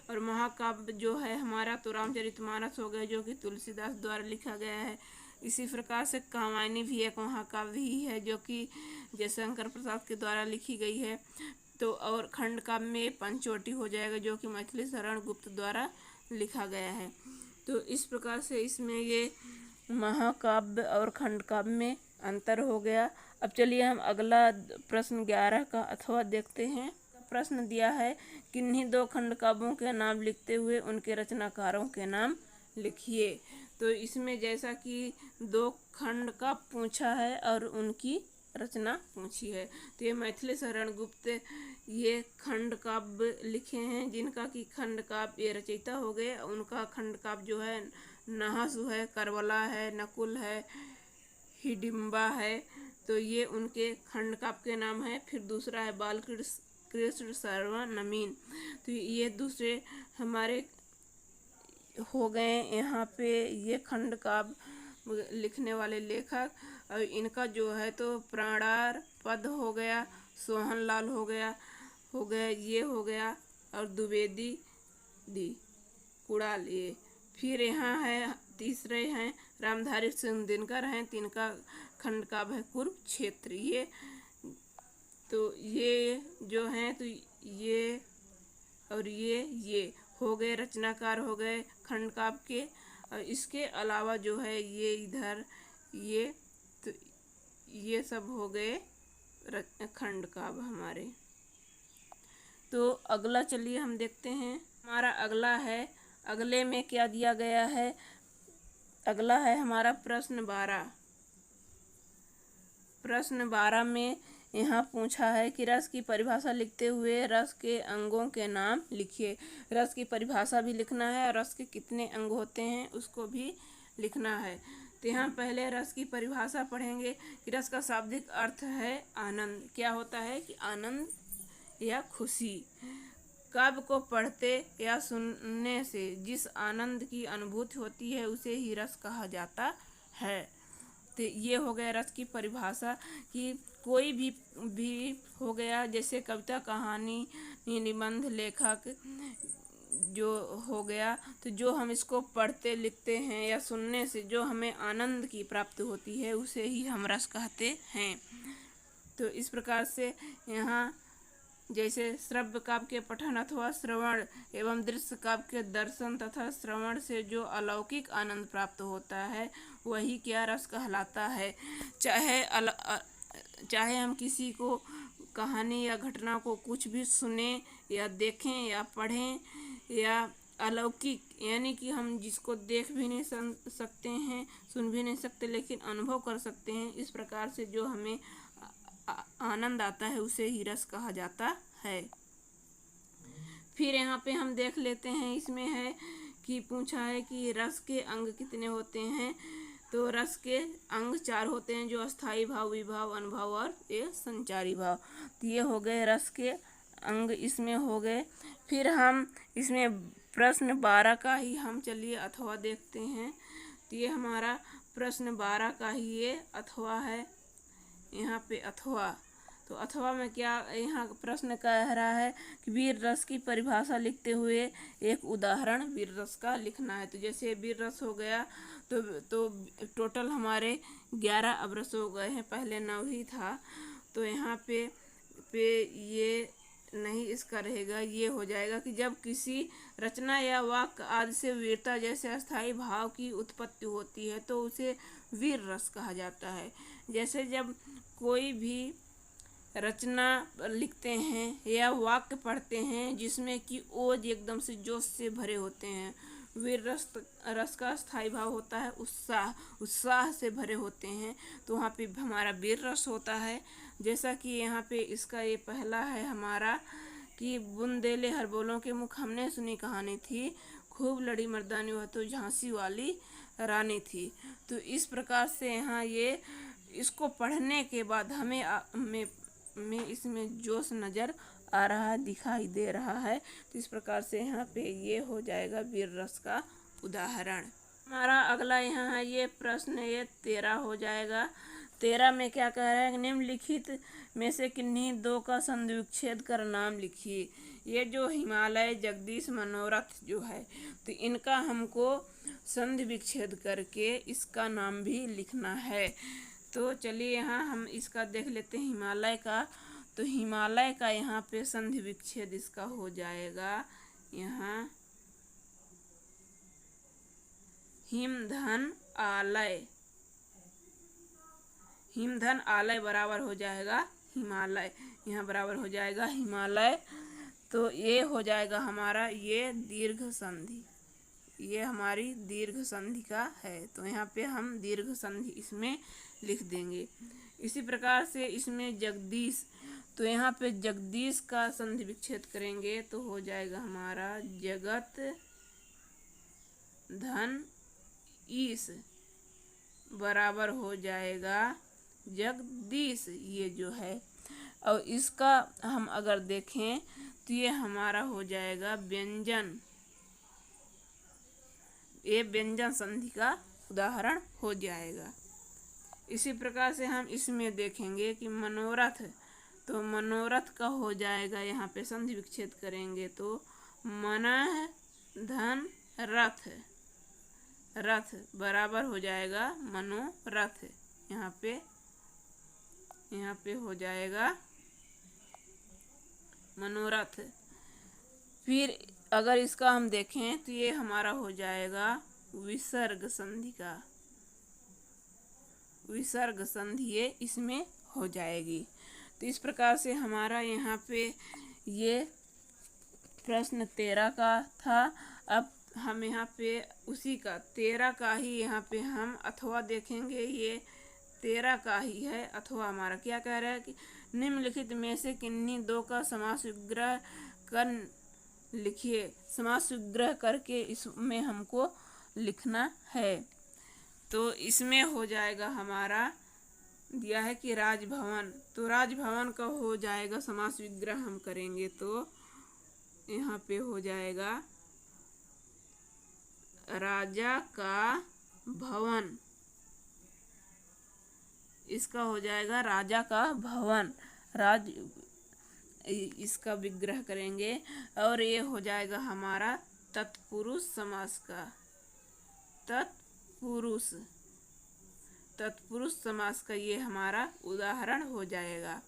और महाकाव्य जो है हमारा तो रामचरितमानस हो गया, जो कि तुलसीदास द्वारा लिखा गया है। इसी प्रकार से कामायनी भी एक महाकाव्य ही है, जो कि जयशंकर प्रसाद के द्वारा लिखी गई है। तो और खंड काव्य में पंचवटी हो जाएगा, जो कि मैथिली शरण गुप्त द्वारा लिखा गया है। तो इस प्रकार से इसमें ये महाकाव्य और खंड काव्य में अंतर हो गया। अब चलिए हम अगला प्रश्न 11 का अथवा देखते हैं। प्रश्न दिया है, किन्हीं 2 खंड काव्यों के नाम लिखते हुए उनके रचनाकारों के नाम लिखिए। तो इसमें जैसा कि 2 खंड काव्य पूछा है और उनकी रचना पूछी है, तो ये मैथिली शरण गुप्त ये खंड काव्य लिखे हैं, जिनका कि खंड काव्य ये रचयिता हो गए। उनका खंड काव्य जो है नहासु है, करबला है, नकुल है, हिडिंबा है। तो ये उनके खंड काव्य के नाम है। फिर दूसरा है बालकृष्ण शर्मा नवीन। तो ये दूसरे हमारे हो गए यहाँ पे ये खंड काव्य लिखने वाले लेखक। और इनका जो है तो प्राणार पद हो गया, सोहनलाल हो गया ये हो गया, और द्विवेदी दी कुड़ाल ये। फिर यहाँ है तीसरे हैं रामधारी सिंह दिनकर हैं, तिनका खंड काव्य है कुरुक्षेत्र। ये तो ये जो हैं तो ये और ये हो गए रचनाकार हो गए खंड काव्य के। और इसके अलावा जो है ये इधर ये तो ये सब हो गए खंड काव्य हमारे। तो अगला चलिए हम देखते हैं। हमारा अगला है, अगले में क्या दिया गया है। अगला है हमारा प्रश्न 12। प्रश्न 12 में यहाँ पूछा है कि रस की परिभाषा लिखते हुए रस के अंगों के नाम लिखिए। रस की परिभाषा भी लिखना है और रस के कितने अंग होते हैं उसको भी लिखना है। तो यहाँ पहले रस की परिभाषा पढ़ेंगे कि रस का शाब्दिक अर्थ है आनंद। क्या होता है कि आनंद या खुशी। काव्य को पढ़ते या सुनने से जिस आनंद की अनुभूति होती है उसे ही रस कहा जाता है। तो ये हो गया रस की परिभाषा कि कोई भी हो गया, जैसे कविता, कहानी, निबंध, लेखक जो हो गया, तो जो हम इसको पढ़ते लिखते हैं या सुनने से जो हमें आनंद की प्राप्ति होती है उसे ही हम रस कहते हैं। तो इस प्रकार से यहाँ जैसे श्रव्य काव्य के पठन अथवा श्रवण एवं दृश्य काव्य के दर्शन तथा श्रवण से जो अलौकिक आनंद प्राप्त होता है वही क्या रस कहलाता है। चाहे हम किसी को कहानी या घटना को कुछ भी सुने या देखें या पढ़ें या अलौकिक, यानी कि हम जिसको देख भी नहीं सकते हैं, सुन भी नहीं सकते, लेकिन अनुभव कर सकते हैं, इस प्रकार से जो हमें आनंद आता है उसे ही रस कहा जाता है। फिर यहाँ पे हम देख लेते हैं, इसमें है कि पूछा है कि रस के अंग कितने होते हैं। तो रस के अंग 4 होते हैं, जो अस्थाई भाव, विभाव, अनुभव और ये संचारी भाव। तो ये हो गए रस के अंग इसमें हो गए। फिर हम इसमें प्रश्न 12 का ही हम चलिए अथवा देखते हैं। तो ये हमारा प्रश्न 12 का ही ये अथवा है। यहाँ पे अथवा, तो अथवा में क्या यहाँ प्रश्न कह रहा है कि वीर रस की परिभाषा लिखते हुए एक उदाहरण वीर रस का लिखना है। तो जैसे वीर रस हो गया तो टोटल हमारे 11 अवरस हो गए हैं, पहले 9 ही था। तो यहाँ पे ये नहीं इसका रहेगा, ये हो जाएगा कि जब किसी रचना या वाक्य आदि से वीरता जैसे अस्थाई भाव की उत्पत्ति होती है तो उसे वीर रस कहा जाता है। जैसे जब कोई भी रचना लिखते हैं या वाक्य पढ़ते हैं जिसमें कि ओज एकदम से जोश से भरे होते हैं, वीर रस का स्थायी भाव होता है उत्साह से भरे होते हैं, तो वहाँ पे हमारा वीर रस होता है। जैसा कि यहाँ पे इसका ये पहला है हमारा कि बुंदेले हर बोलों के मुख, हमने सुनी कहानी थी, खूब लड़ी मर्दानी वह तो झांसी वाली रानी थी। तो इस प्रकार से यहाँ ये इसको पढ़ने के बाद हमें में इसमें जोश नज़र आ रहा दिखाई दे रहा है। तो इस प्रकार से यहाँ पे ये हो जाएगा वीर रस का उदाहरण। हमारा अगला यहाँ है ये प्रश्न, ये 13 हो जाएगा। 13 में क्या कह रहा है, निम्नलिखित में से किन्हीं दो का संधि विच्छेद कर नाम लिखिए। ये जो हिमालय, जगदीश, मनोरथ जो है, तो इनका हमको संधि विच्छेद करके इसका नाम भी लिखना है। तो चलिए यहाँ हम इसका देख लेते हैं हिमालय का। तो हिमालय का यहाँ पे संधि विच्छेद इसका हो जाएगा यहाँ हिमधन आलय। हिमधन आलय बराबर हो जाएगा हिमालय, यहाँ बराबर हो जाएगा हिमालय। तो ये हो जाएगा हमारा ये दीर्घ संधि, ये हमारी दीर्घ संधि का है। तो यहाँ पे हम दीर्घ संधि इसमें लिख देंगे। इसी प्रकार से इसमें जगदीश, तो यहाँ पे जगदीश का संधि विच्छेद करेंगे तो हो जाएगा हमारा जगत धन ईश बराबर हो जाएगा जगदीश, ये जो है। और इसका हम अगर देखें तो ये हमारा हो जाएगा व्यंजन, ये व्यंजन संधि का उदाहरण हो जाएगा। इसी प्रकार से हम इसमें देखेंगे कि मनोरथ, तो मनोरथ का हो जाएगा यहाँ पे संधि विच्छेद करेंगे तो मनः धन रथ, रथ बराबर हो जाएगा मनोरथ, यहाँ पे हो जाएगा मनोरथ। फिर अगर इसका हम देखें तो ये हमारा हो जाएगा विसर्ग संधि का, विसर्ग संधि ये इसमें हो जाएगी। तो इस प्रकार से हमारा यहाँ पे ये प्रश्न 13 का था। अब हम यहाँ पे उसी का 13 का ही यहाँ पे हम अथवा देखेंगे। ये 13 का ही है अथवा। हमारा क्या कह रहा है कि निम्नलिखित में से किन्हीं दो का समास विग्रह कर लिखिए। समास विग्रह करके इसमें हमको लिखना है। तो इसमें हो जाएगा हमारा दिया है कि राजभवन, तो राजभवन का हो जाएगा समास विग्रह हम करेंगे तो यहाँ पे हो जाएगा राजा का भवन, इसका हो जाएगा राजा का भवन, राज इसका विग्रह करेंगे। और ये हो जाएगा हमारा तत्पुरुष समास का, तत्पुरुष समास का ये हमारा उदाहरण हो जाएगा।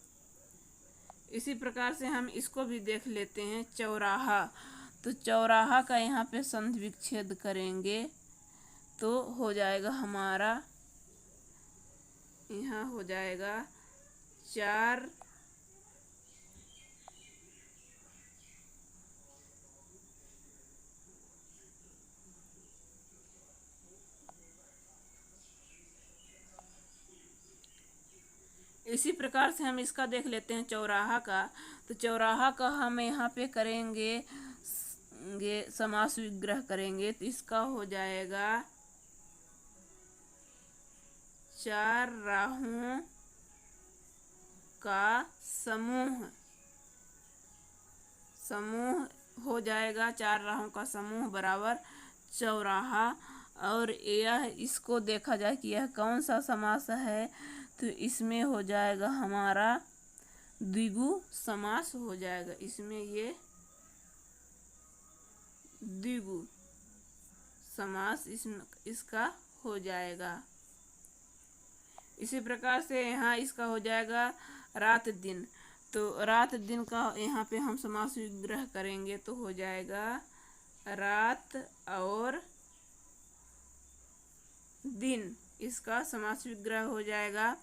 इसी प्रकार से हम इसको भी देख लेते हैं चौराहा। तो चौराहा का यहाँ पे संधि विच्छेद करेंगे तो हो जाएगा हमारा, यहाँ हो जाएगा चार इसी प्रकार से हम इसका देख लेते हैं चौराहा का। तो चौराहा का हम यहाँ पे करेंगे समास विग्रह करेंगे तो इसका हो जाएगा चार राहों का समूह, समूह हो जाएगा चार राहों का समूह बराबर चौराहा। और यह इसको देखा जाए कि यह कौन सा समास है तो इसमें हो जाएगा हमारा द्विगु समास हो जाएगा। इसमें ये द्विगु समास इसका हो जाएगा। इसी प्रकार से यहाँ इसका हो जाएगा रात दिन। तो रात दिन का यहाँ पे हम समास विग्रह करेंगे तो हो जाएगा रात और दिन, इसका समास विग्रह हो जाएगा।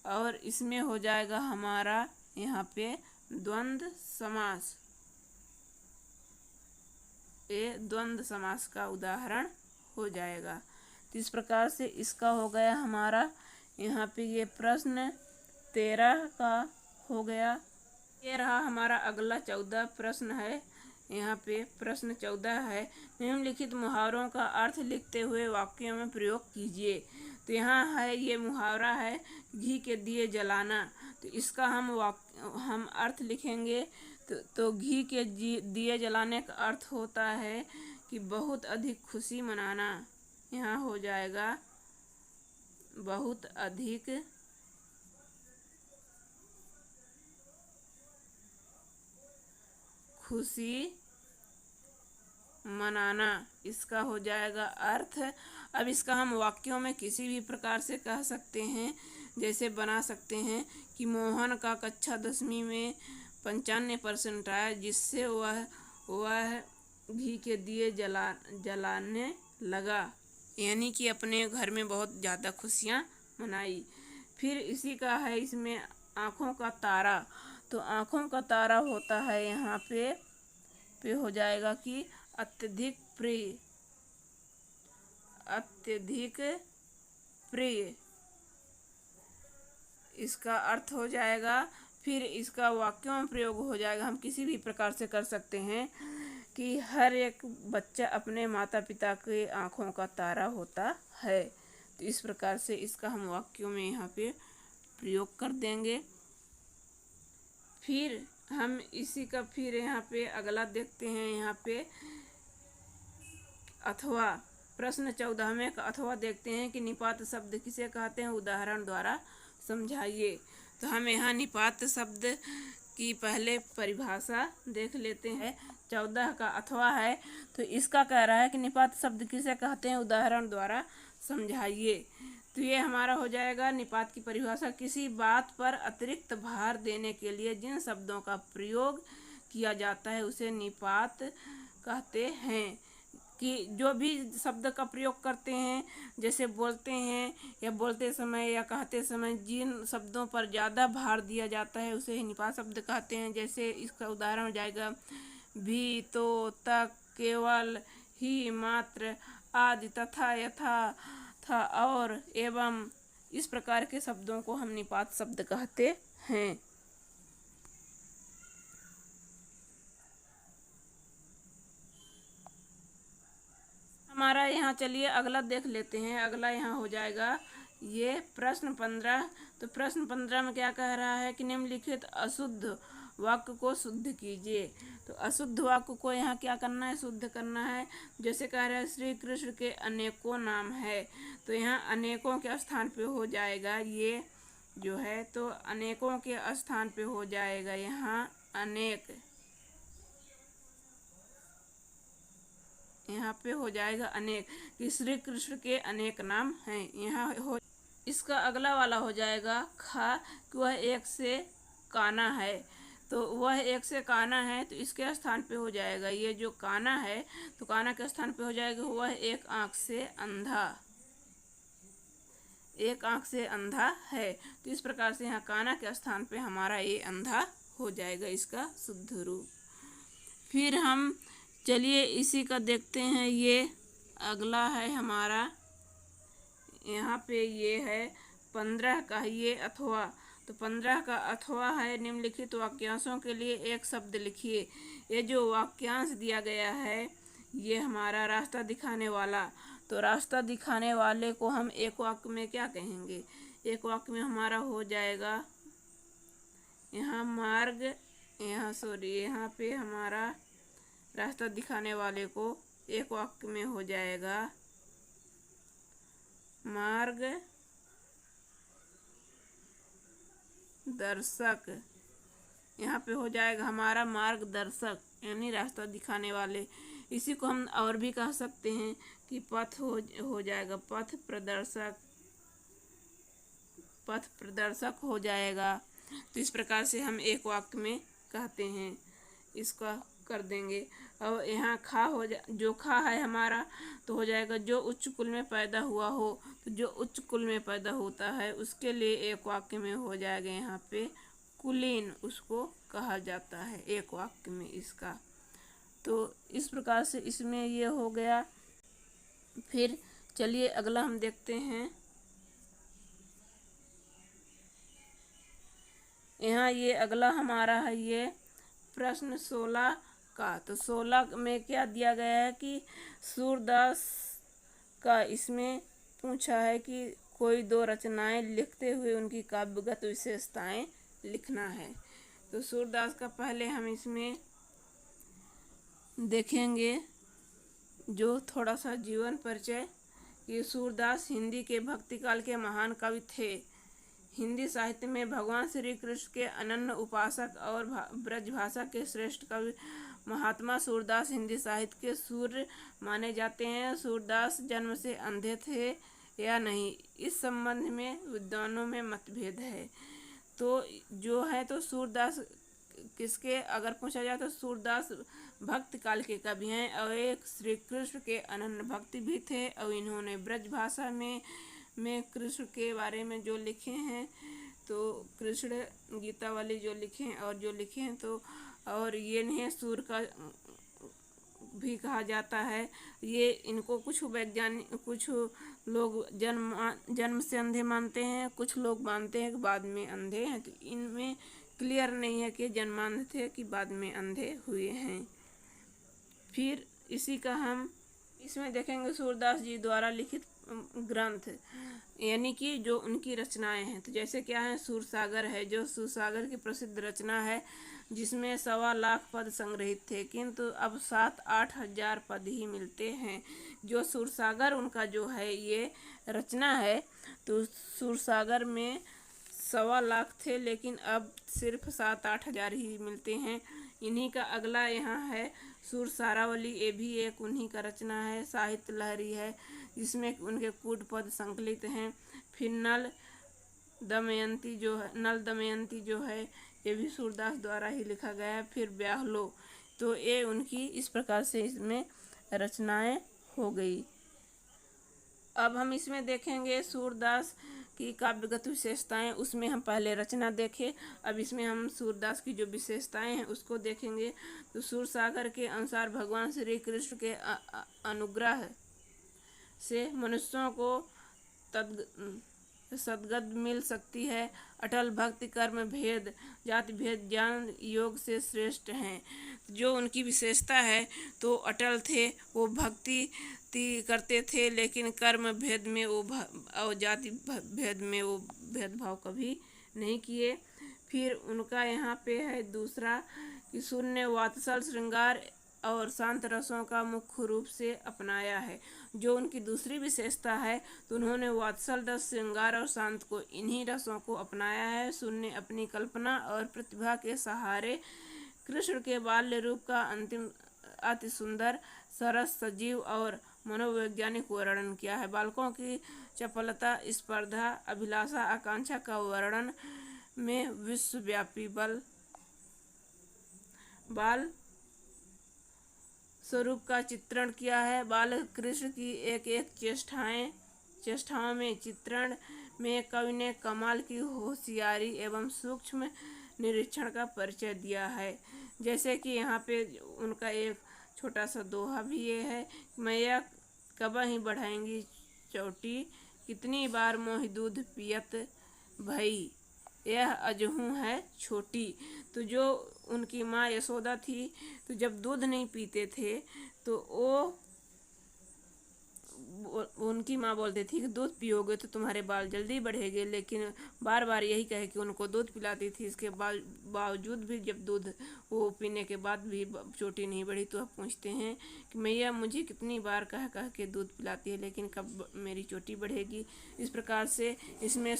और इसमें हो जाएगा हमारा यहाँ पे द्वंद्व समास, ये द्वंद्व समास का उदाहरण हो जाएगा। तो इस प्रकार से इसका हो गया हमारा यहाँ पे ये प्रश्न 13 का हो गया। ये रहा हमारा अगला 14 प्रश्न है। यहाँ पे प्रश्न 14 है, निम्नलिखित मुहावरों का अर्थ लिखते हुए वाक्यों में प्रयोग कीजिए। तो यहाँ है ये मुहावरा है घी के दिए जलाना। तो इसका हम अर्थ लिखेंगे। तो घी के दिए जलाने का अर्थ होता है कि बहुत अधिक खुशी मनाना। यहाँ हो जाएगा बहुत अधिक खुशी मनाना, इसका हो जाएगा अर्थ। अब इसका हम वाक्यों में किसी भी प्रकार से कह सकते हैं। जैसे बना सकते हैं कि मोहन का कक्षा 10वीं में 95% आया, जिससे वह घी के दिए जलाने लगा, यानी कि अपने घर में बहुत ज़्यादा खुशियाँ मनाई। फिर इसी का है इसमें आँखों का तारा। तो आँखों का तारा होता है यहाँ पे हो जाएगा कि अत्यधिक प्रिय, अत्यधिक प्रिय, इसका अर्थ हो जाएगा। फिर इसका वाक्यों में प्रयोग हो जाएगा। हम किसी भी प्रकार से कर सकते हैं कि हर एक बच्चा अपने माता पिता के आँखों का तारा होता है। तो इस प्रकार से इसका हम वाक्यों में यहाँ पे प्रयोग कर देंगे। फिर हम इसी का फिर यहाँ पे अगला देखते हैं। यहाँ पे अथवा प्रश्न 14 में अथवा देखते हैं कि निपात शब्द किसे कहते हैं, उदाहरण द्वारा समझाइए। तो हम यहाँ निपात शब्द की पहले परिभाषा देख लेते हैं। 14 का अथवा है, तो इसका कह रहा है कि निपात शब्द किसे कहते हैं, उदाहरण द्वारा समझाइए। तो ये हमारा हो जाएगा निपात की परिभाषा, किसी बात पर अतिरिक्त भार देने के लिए जिन शब्दों का प्रयोग किया जाता है उसे निपात कहते हैं। कि जो भी शब्द का प्रयोग करते हैं, जैसे बोलते हैं या बोलते समय या कहते समय जिन शब्दों पर ज़्यादा भार दिया जाता है उसे ही निपात शब्द कहते हैं। जैसे इसका उदाहरण हो जाएगा भी, तो, तक, केवल, ही, मात्र, आदि, तथा, यथा, था, और, एवं, इस प्रकार के शब्दों को हम निपात शब्द कहते हैं। हमारा यहाँ चलिए अगला देख लेते हैं। अगला यहाँ हो जाएगा ये प्रश्न 15। तो प्रश्न 15 में क्या कह रहा है कि निम्नलिखित अशुद्ध वाक्य को शुद्ध कीजिए। तो अशुद्ध वाक्य को यहाँ क्या करना है, शुद्ध करना है। जैसे कह रहा है श्री कृष्ण के अनेकों नाम है, तो यहाँ अनेकों के स्थान पे हो जाएगा ये जो है, तो अनेकों के स्थान पे हो जाएगा यहाँ अनेक, यहाँ पे हो जाएगा अनेक, कि श्री कृष्ण के अनेक नाम हैं। यहाँ हो इसका अगला वाला हो जाएगा खा, कि वह एक से काना है। तो वह एक से काना है, तो इसके स्थान पे हो जाएगा ये जो काना है, तो काना के स्थान पे हो जाएगा वह एक आँख से अंधा, एक आँख से अंधा है। तो इस प्रकार से यहाँ काना के स्थान पे हमारा ये अंधा हो जाएगा, इसका शुद्ध रूप। फिर हम चलिए इसी का देखते हैं। ये अगला है हमारा, यहाँ पे ये है 15 का ये अथवा। तो 15 का अथवा है निम्नलिखित वाक्यांशों के लिए एक शब्द लिखिए। ये जो वाक्यांश दिया गया है ये हमारा रास्ता दिखाने वाला। तो रास्ता दिखाने वाले को हम एक वाक्य में क्या कहेंगे, एक वाक्य में हमारा हो जाएगा यहाँ मार्ग, यहाँ पे हमारा रास्ता दिखाने वाले को एक वाक्य में हो जाएगा मार्ग दर्शक। यहाँ पे हो जाएगा हमारा मार्गदर्शक, यानी रास्ता दिखाने वाले। इसी को हम और भी कह सकते हैं कि पथ हो जाएगा पथ प्रदर्शक, पथ प्रदर्शक हो जाएगा। तो इस प्रकार से हम एक वाक्य में कहते हैं, इसका कर देंगे। और यहाँ खा जो खा है हमारा, तो हो जाएगा जो उच्च कुल में पैदा हुआ हो। तो जो उच्च कुल में पैदा होता है उसके लिए एक वाक्य में हो जाएगा यहाँ पे कुलीन, उसको कहा जाता है एक वाक्य में इसका। तो इस प्रकार से इसमें ये हो गया। फिर चलिए अगला हम देखते हैं। यहाँ ये अगला हमारा है ये प्रश्न 16 का। तो 16 में क्या दिया गया है कि सूरदास का इसमें पूछा है कि कोई दो रचनाएं लिखते हुए उनकी काव्यगत विशेषताएं लिखना है। तो सूरदास का पहले हम इसमें देखेंगे जो थोड़ा सा जीवन परिचय कि सूरदास हिंदी के भक्तिकाल के महान कवि थे। हिंदी साहित्य में भगवान श्री कृष्ण के अनन्य उपासक और ब्रजभाषा के श्रेष्ठ कवि महात्मा सूरदास हिंदी साहित्य के सूर्य माने जाते हैं। सूरदास जन्म से अंधे थे या नहीं, इस संबंध में विद्वानों में मतभेद है। तो जो है तो सूरदास किसके अगर पूछा जाए तो सूरदास भक्त काल के कवि हैं और एक श्री कृष्ण के अनन्य भक्ति भी थे। और इन्होंने ब्रज भाषा में कृष्ण के बारे में जो लिखे हैं, तो कृष्ण गीता वाली जो लिखे हैं और जो लिखे हैं, तो और ये इन्हें सूर का भी कहा जाता है। ये इनको कुछ वैज्ञानिक, कुछ लोग जन्म से अंधे मानते हैं, कुछ लोग मानते हैं कि बाद में अंधे हैं। तो इनमें क्लियर नहीं है कि जन्मांध थे कि बाद में अंधे हुए हैं। फिर इसी का हम इसमें देखेंगे सूरदास जी द्वारा लिखित ग्रंथ, यानी कि जो उनकी रचनाएं हैं। तो जैसे क्या है, सूरसागर है जो सूरसागर की प्रसिद्ध रचना है, जिसमें 1.25 लाख पद संग्रहित थे, किंतु अब 7-8 हजार पद ही मिलते हैं। जो सूरसागर उनका जो है ये रचना है, तो सूरसागर में 1.25 लाख थे, लेकिन अब सिर्फ 7-8 हजार ही मिलते हैं। इन्हीं का अगला यहाँ है सुरसारावली, ये भी एक उन्हीं का रचना है, साहित्य लहरी है, जिसमें उनके कूट पद संकलित हैं। फिर नल दमयंती जो है ये भी सूरदास द्वारा ही लिखा गया है। फिर ब्याहलो, तो ये उनकी इस प्रकार से इसमें रचनाएं हो गई। अब हम इसमें देखेंगे सूरदास की काव्यगत विशेषताएं, उसमें हम पहले रचना देखे, अब इसमें हम सूरदास की जो विशेषताएं हैं उसको देखेंगे। तो सूरसागर के अनुसार भगवान श्री कृष्ण के अनुग्रह से मनुष्यों को सद्गति मिल सकती है। अटल भक्ति कर्म भेद जाति भेद ज्ञान योग से श्रेष्ठ हैं। जो उनकी विशेषता है तो अटल थे, वो भक्ति करते थे, लेकिन कर्म भेद में वो और जाति भेद में वो भेदभाव कभी नहीं किए। फिर उनका यहाँ पे है दूसरा कि शून्य वात्सल श्रृंगार और शांत रसों का मुख्य रूप से अपनाया है। जो उनकी दूसरी विशेषता है, तो उन्होंने वात्सल रस, श्रृंगार और शांत को, इन्हीं रसों को अपनाया है। शून्य अपनी कल्पना और प्रतिभा के सहारे कृष्ण के बाल्य रूप का अंतिम अति सुंदर, सरस, सजीव और मनोवैज्ञानिक वर्णन किया है। बालकों की चपलता, स्पर्धा, अभिलाषा, आकांक्षा का वर्णन में विश्वव्यापी बाल स्वरूप का चित्रण किया है। बाल कृष्ण की एक एक चेष्टाओं में चित्रण में कवि ने कमाल की होशियारी एवं सूक्ष्म निरीक्षण का परिचय दिया है। जैसे कि यहाँ पे उनका एक छोटा सा दोहा भी ये है, मैया कब ही बढ़ाएंगी चौटी, कितनी बार मोहि दूध पियत भई, यह अजहू है छोटी। तो जो उनकी माँ यशोदा थी, तो जब दूध नहीं पीते थे तो उनकी माँ बोलती थी कि दूध पियोगे तो तुम्हारे बाल जल्दी बढ़ेंगे, लेकिन बार बार यही कहे कि उनको दूध पिलाती थी। इसके बावजूद भी जब दूध वो पीने के बाद भी चोटी नहीं बढ़ी, तो अब पूछते हैं कि मैया मुझे कितनी बार कह के दूध पिलाती है, लेकिन कब मेरी चोटी बढ़ेगी। इस प्रकार से इसमें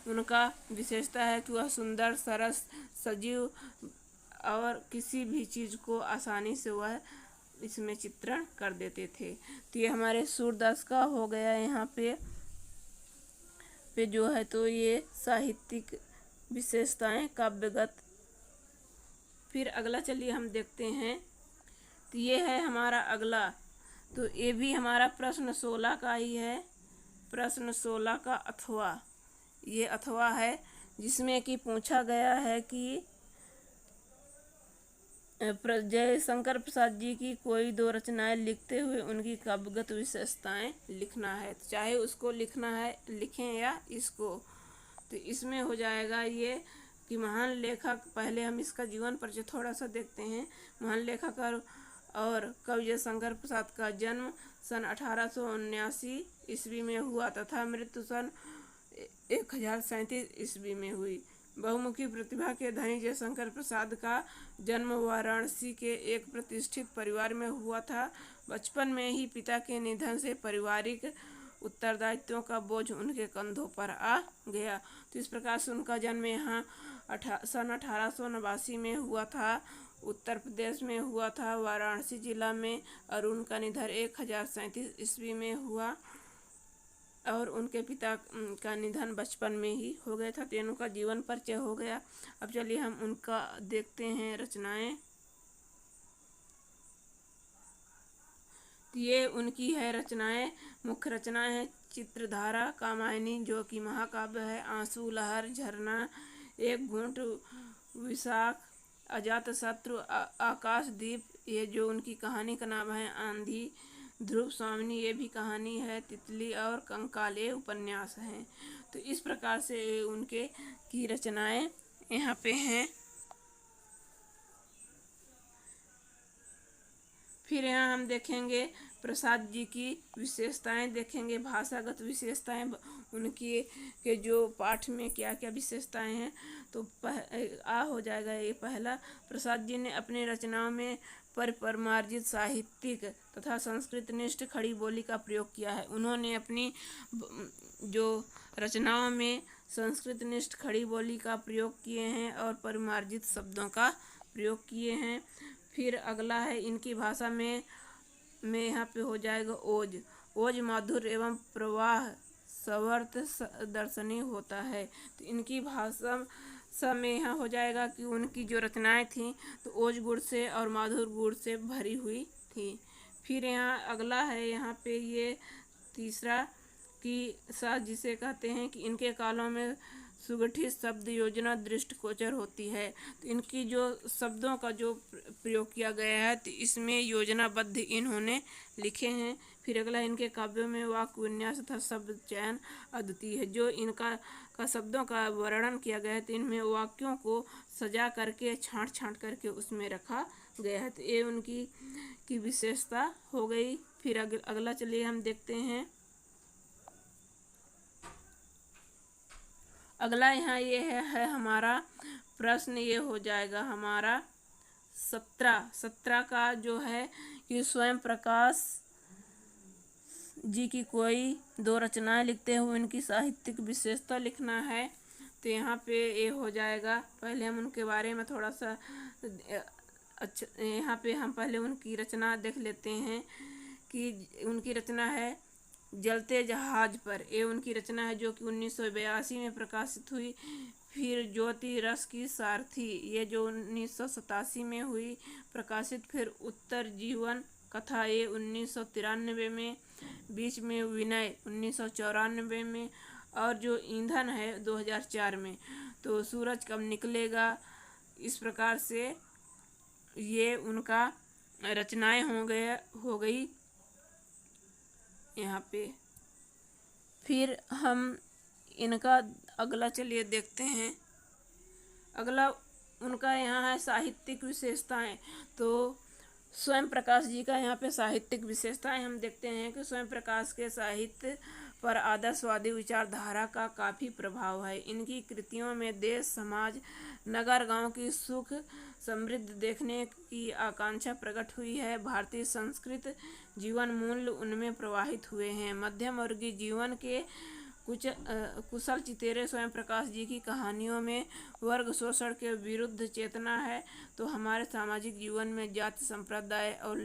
उनका विशेषता है कि वह सुंदर, सरस, सजीव और किसी भी चीज़ को आसानी से वह इसमें चित्रण कर देते थे। तो ये हमारे सूरदास का हो गया यहाँ पे जो है तो ये साहित्यिक विशेषताएं काव्यगत। फिर अगला चलिए हम देखते हैं। तो ये है हमारा अगला, तो ये भी हमारा प्रश्न 16 का ही है। प्रश्न 16 का अथवा, ये अथवा है जिसमें कि पूछा गया है कि जयशंकर प्रसाद जी की कोई दो रचनाएं लिखते हुए उनकी काव्यगत विशेषताएं लिखना है। तो चाहे उसको लिखना है लिखें या इसको, तो इसमें हो जाएगा ये कि महान लेखक, पहले हम इसका जीवन परिचय थोड़ा सा देखते हैं। महान लेखक और कवि जयशंकर प्रसाद का जन्म सन 1879 ईस्वी में हुआ तथा मृत्यु सन 1037 ईस्वी में हुई। बहुमुखी प्रतिभा के धनी जयशंकर प्रसाद का जन्म वाराणसी के एक प्रतिष्ठित परिवार में हुआ था। बचपन में ही पिता के निधन से पारिवारिक उत्तरदायित्वों का बोझ उनके कंधों पर आ गया। तो इस प्रकार से उनका जन्म यहाँ सन 1889 में हुआ था, उत्तर प्रदेश में हुआ था, वाराणसी जिला में, और उनका निधन 1037 ईस्वी में हुआ और उनके पिता का निधन बचपन में ही हो गया था। तो उनका जीवन परिचय हो गया। अब चलिए हम उनका देखते हैं रचनाएं। ये उनकी है रचनाएं। मुख्य रचनाएं हैं चित्रधारा, कामायनी जो कि महाकाव्य है, आंसू, लहर, झरना, एक घूंट, विशाख, अजातशत्रु, आकाशदीप, ये जो उनकी कहानी का नाम है, आंधी, ध्रुव स्वामिनी ये भी कहानी है, तितली और कंकाल ये उपन्यास हैं। तो इस प्रकार से उनके की रचनाएं यहाँ पे हैं। फिर यहाँ हम देखेंगे प्रसाद जी की विशेषताएं देखेंगे, भाषागत विशेषताएं उनकी के जो पाठ में क्या क्या विशेषताएं हैं। तो हो जाएगा ये पहला, प्रसाद जी ने अपनी रचनाओं में परिमार्जित साहित्यिक तथा संस्कृतनिष्ठ खड़ी बोली का प्रयोग किया है। उन्होंने अपनी जो रचनाओं में संस्कृतनिष्ठ खड़ी बोली का प्रयोग किए हैं और परिमार्जित शब्दों का प्रयोग किए हैं। फिर अगला है इनकी भाषा में यहाँ पे हो जाएगा ओज। ओज माधुर एवं प्रवाह सवर्त दर्शनीय होता है। तो इनकी भाषा में यहाँ हो जाएगा कि उनकी जो रचनाएं थीं तो ओज गुण से और माधुर गुण से भरी हुई थी। फिर यहाँ अगला है यहाँ पे ये तीसरा कि साथ जिसे कहते हैं कि इनके कालों में सुगठित शब्द योजना दृष्टिगोचर होती है। तो इनकी जो शब्दों का जो प्रयोग किया गया है तो इसमें योजनाबद्ध इन्होंने लिखे हैं। फिर अगला इनके काव्यों में वाक्य विन्यास तथा शब्द चयन अद्वितीय है। जो इनका शब्दों का वर्णन किया गया है तो इनमें वाक्यों को सजा करके छांट करके उसमें रखा गया है। तो ये उनकी की विशेषता हो गई। फिर अगला चलिए हम देखते हैं। अगला यहाँ ये है हमारा प्रश्न, ये हो जाएगा हमारा 17 का जो है कि स्वयं प्रकाश जी की कोई दो रचनाएं लिखते हुए उनकी साहित्यिक विशेषता लिखना है। तो यहाँ पे ये हो जाएगा। पहले हम उनके बारे में थोड़ा सा अच्छा, यहाँ पे हम पहले उनकी रचना देख लेते हैं कि उनकी रचना है जलते जहाज पर। ये उनकी रचना है जो कि 1982 में प्रकाशित हुई। फिर ज्योति रस की सारथी ये जो 1987 में हुई प्रकाशित। फिर उत्तर जीवन कथा ये 1993 में। बीच में विनय 1994 में। और जो ईंधन है 2004 में। तो सूरज कब निकलेगा, इस प्रकार से ये उनका रचनाएं हो गई यहाँ पे। फिर हम इनका अगला चलिए देखते हैं। अगला उनका यहाँ है साहित्यिक विशेषताएं। तो स्वयं प्रकाश जी का यहाँ पे साहित्यिक विशेषताएं हम देखते हैं कि स्वयं प्रकाश के साहित्य पर आदर्शवादी विचारधारा का काफ़ी प्रभाव है। इनकी कृतियों में देश, समाज, नगर गांव की सुख समृद्धि देखने की आकांक्षा प्रकट हुई है। भारतीय संस्कृत जीवन मूल्य उनमें प्रवाहित हुए हैं। मध्यम वर्गीय जीवन के कुशल चितेरे स्वयं प्रकाश जी की कहानियों में वर्ग शोषण के विरुद्ध चेतना है। तो हमारे सामाजिक जीवन में जाति, संप्रदाय और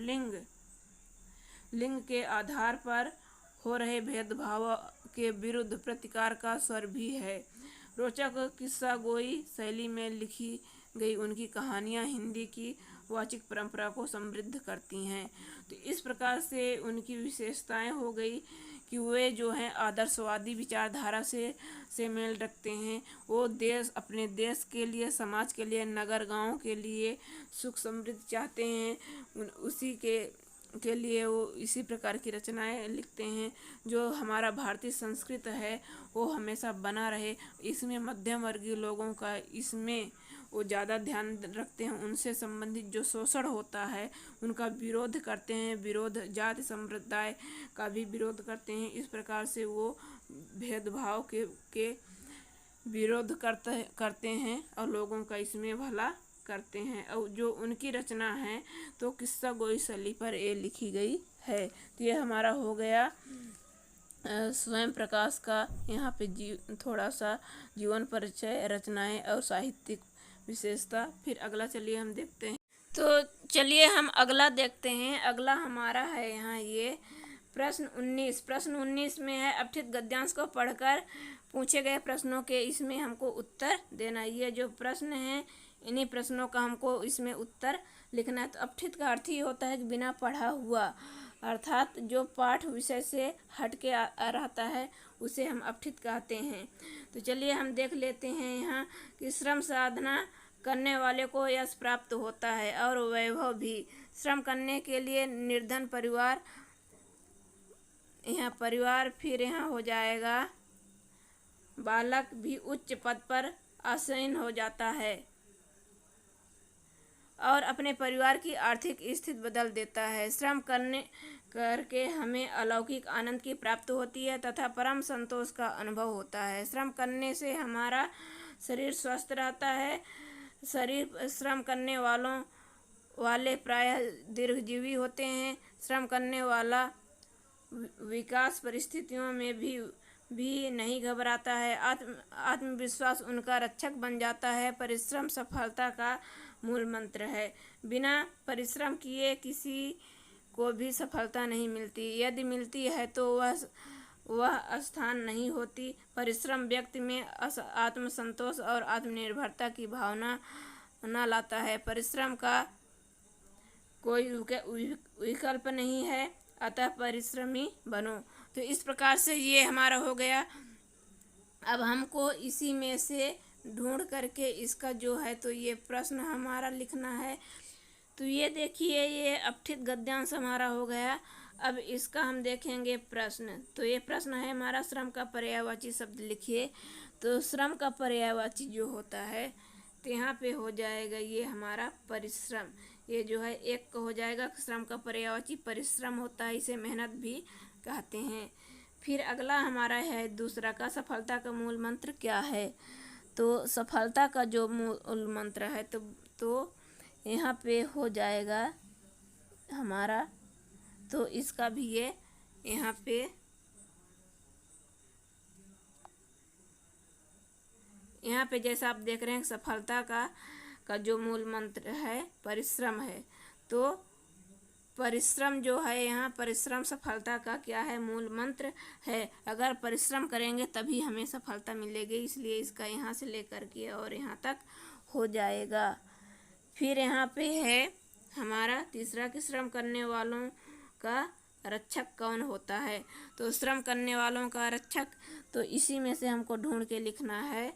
लिंग के आधार पर हो रहे भेदभाव के विरुद्ध प्रतिकार का स्वर भी है। रोचक किस्सा गोई शैली में लिखी गई उनकी कहानियाँ हिंदी की वाचिक परंपरा को समृद्ध करती हैं। तो इस प्रकार से उनकी विशेषताएं हो गई कि वे जो हैं आदर्शवादी विचारधारा से मेल रखते हैं। वो अपने देश के लिए, समाज के लिए, नगर गाँव के लिए सुख समृद्धि चाहते हैं। उसी के लिए वो इसी प्रकार की रचनाएं लिखते हैं। जो हमारा भारतीय संस्कृत है वो हमेशा बना रहे, इसमें मध्यम वर्गीय लोगों का इसमें वो ज़्यादा ध्यान रखते हैं। उनसे संबंधित जो शोषण होता है उनका विरोध करते हैं, विरोध जाति संप्रदाय का भी विरोध करते हैं। इस प्रकार से वो भेदभाव के विरोध करते हैं और लोगों का इसमें भला करते हैं। और जो उनकी रचना है तो किस्सा गोई शैली पर ये लिखी गई है। तो ये हमारा हो गया स्वयं प्रकाश का यहाँ पे थोड़ा सा जीवन परिचय, रचनाएं और साहित्यिक विशेषता। फिर अगला चलिए हम देखते हैं। तो चलिए हम अगला देखते हैं। अगला हमारा है यहाँ ये प्रश्न 19। प्रश्न 19 में है अपठित गद्यांश को पढ़कर पूछे गए प्रश्नों के इसमें हमको उत्तर देना। ये जो प्रश्न है इन्हीं प्रश्नों का हमको इसमें उत्तर लिखना है। तो अपठित का अर्थ ही होता है कि बिना पढ़ा हुआ, अर्थात जो पाठ विषय से हट के रहता है उसे हम अपठित कहते हैं। तो चलिए हम देख लेते हैं यहाँ कि श्रम साधना करने वाले को यश प्राप्त होता है और वैभव भी। श्रम करने के लिए निर्धन परिवार, यहाँ परिवार, फिर यहाँ हो जाएगा बालक भी उच्च पद पर आसीन हो जाता है और अपने परिवार की आर्थिक स्थिति बदल देता है। श्रम करके हमें अलौकिक आनंद की प्राप्ति होती है तथा परम संतोष का अनुभव होता है। श्रम करने से हमारा शरीर स्वस्थ रहता है। श्रम करने वाले प्रायः दीर्घजीवी होते हैं। श्रम करने वाला विकास परिस्थितियों में भी नहीं घबराता है। आत्मविश्वास उनका रक्षक बन जाता है। परिश्रम सफलता का मूल मंत्र है। बिना परिश्रम किए किसी को भी सफलता नहीं मिलती। यदि मिलती है तो वह स्थान नहीं होती। परिश्रम व्यक्ति में आत्मसंतोष और आत्मनिर्भरता की भावना लाता है। परिश्रम का कोई विकल्प नहीं है, अतः परिश्रमी बनो। तो इस प्रकार से ये हमारा हो गया। अब हमको इसी में से ढूंढ करके इसका जो है तो ये प्रश्न हमारा लिखना है। तो ये देखिए ये अपठित गद्यांश हमारा हो गया। अब इसका हम देखेंगे प्रश्न। तो ये प्रश्न है हमारा श्रम का पर्यायवाची शब्द लिखिए। तो श्रम का पर्यायवाची जो होता है तो यहाँ पे हो जाएगा ये हमारा परिश्रम। ये जो है एक हो जाएगा। श्रम का पर्यायवाची परिश्रम होता है, इसे मेहनत भी कहते हैं। फिर अगला हमारा है दूसरा का सफलता का मूल मंत्र क्या है। तो सफलता का जो मूल मंत्र है तो यहाँ पे हो जाएगा हमारा। तो इसका भी ये यहाँ पे जैसा आप देख रहे हैं सफलता का जो मूल मंत्र है परिश्रम है। तो परिश्रम जो है यहाँ परिश्रम सफलता का क्या है, मूल मंत्र है। अगर परिश्रम करेंगे तभी हमें सफलता मिलेगी, इसलिए इसका यहाँ से लेकर के और यहाँ तक हो जाएगा। फिर यहाँ पे है हमारा तीसरा कि श्रम करने वालों का रक्षक कौन होता है। तो श्रम करने वालों का रक्षक तो इसी में से हमको ढूंढ के लिखना है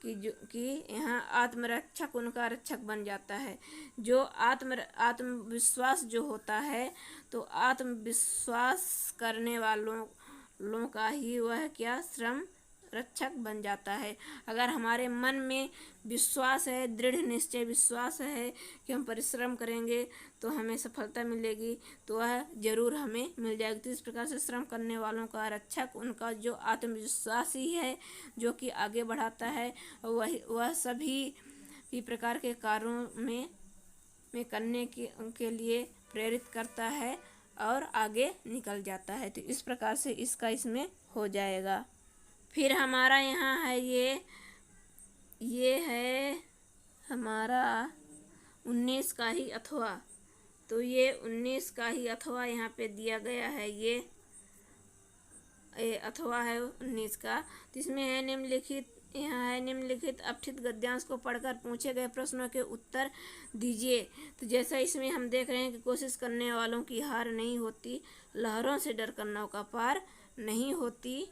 कि यहाँ आत्मरक्षक उनका रक्षक बन जाता है। जो आत्मविश्वास जो होता है तो आत्मविश्वास करने वालों का ही वह क्या श्रम रक्षक बन जाता है। अगर हमारे मन में विश्वास है, दृढ़ निश्चय विश्वास है कि हम परिश्रम करेंगे तो हमें सफलता मिलेगी, तो वह जरूर हमें मिल जाएगी। तो इस प्रकार से श्रम करने वालों का रक्षक उनका जो आत्मविश्वास ही है जो कि आगे बढ़ाता है, वह सभी प्रकार के कार्यों में करने के लिए प्रेरित करता है और आगे निकल जाता है। तो इस प्रकार से इसका इसमें हो जाएगा। फिर हमारा यहाँ है ये है हमारा 19 का ही अथवा। तो ये 19 का ही अथवा यहाँ पे दिया गया है। ये अथवा है 19 का। तो इसमें है निम्नलिखित अपठित गद्यांश को पढ़कर पूछे गए प्रश्नों के उत्तर दीजिए। तो जैसा इसमें हम देख रहे हैं कि कोशिश करने वालों की हार नहीं होती, लहरों से डर कर नौका पार नहीं होती।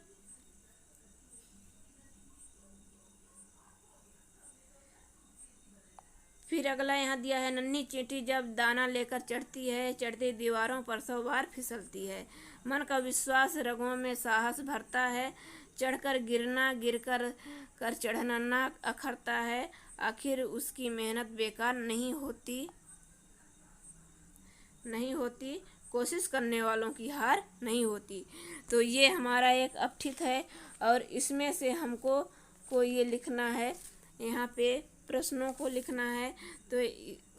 फिर अगला यहाँ दिया है, नन्ही चींटी जब दाना लेकर चढ़ती है, चढ़ती दीवारों पर 100 बार फिसलती है। मन का विश्वास रगों में साहस भरता है, चढ़कर गिरना, गिर कर चढ़ना ना अखरता है। आखिर उसकी मेहनत बेकार नहीं होती, कोशिश करने वालों की हार नहीं होती। तो ये हमारा एक अपठित है और इसमें से हमको ये लिखना है, यहाँ पे प्रश्नों को लिखना है, तो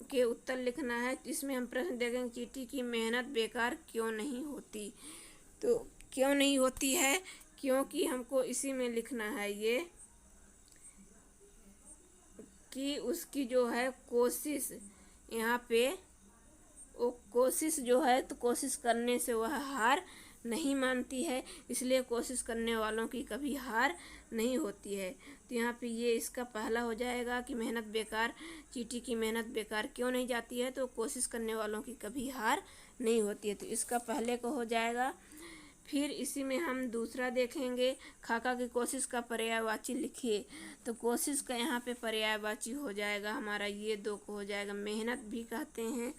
के उत्तर लिखना है। इसमें हम प्रश्न देखेंगे, चींटी की मेहनत बेकार क्यों नहीं होती। तो क्यों नहीं होती है, क्योंकि हमको इसी में लिखना है ये कि उसकी जो है कोशिश, यहाँ पे वो कोशिश जो है, तो कोशिश करने से वह हार नहीं मानती है, इसलिए कोशिश करने वालों की कभी हार नहीं होती है। तो यहाँ पे ये इसका पहला हो जाएगा कि मेहनत बेकार, चींटी की मेहनत बेकार क्यों नहीं जाती है, तो कोशिश करने वालों की कभी हार नहीं होती है, तो इसका पहले को हो जाएगा। फिर इसी में हम दूसरा देखेंगे, खाका की कोशिश का पर्यायवाची लिखिए। तो कोशिश का यहाँ पे पर्यायवाची हो जाएगा हमारा ये 2 को हो जाएगा। मेहनत भी कहते हैं,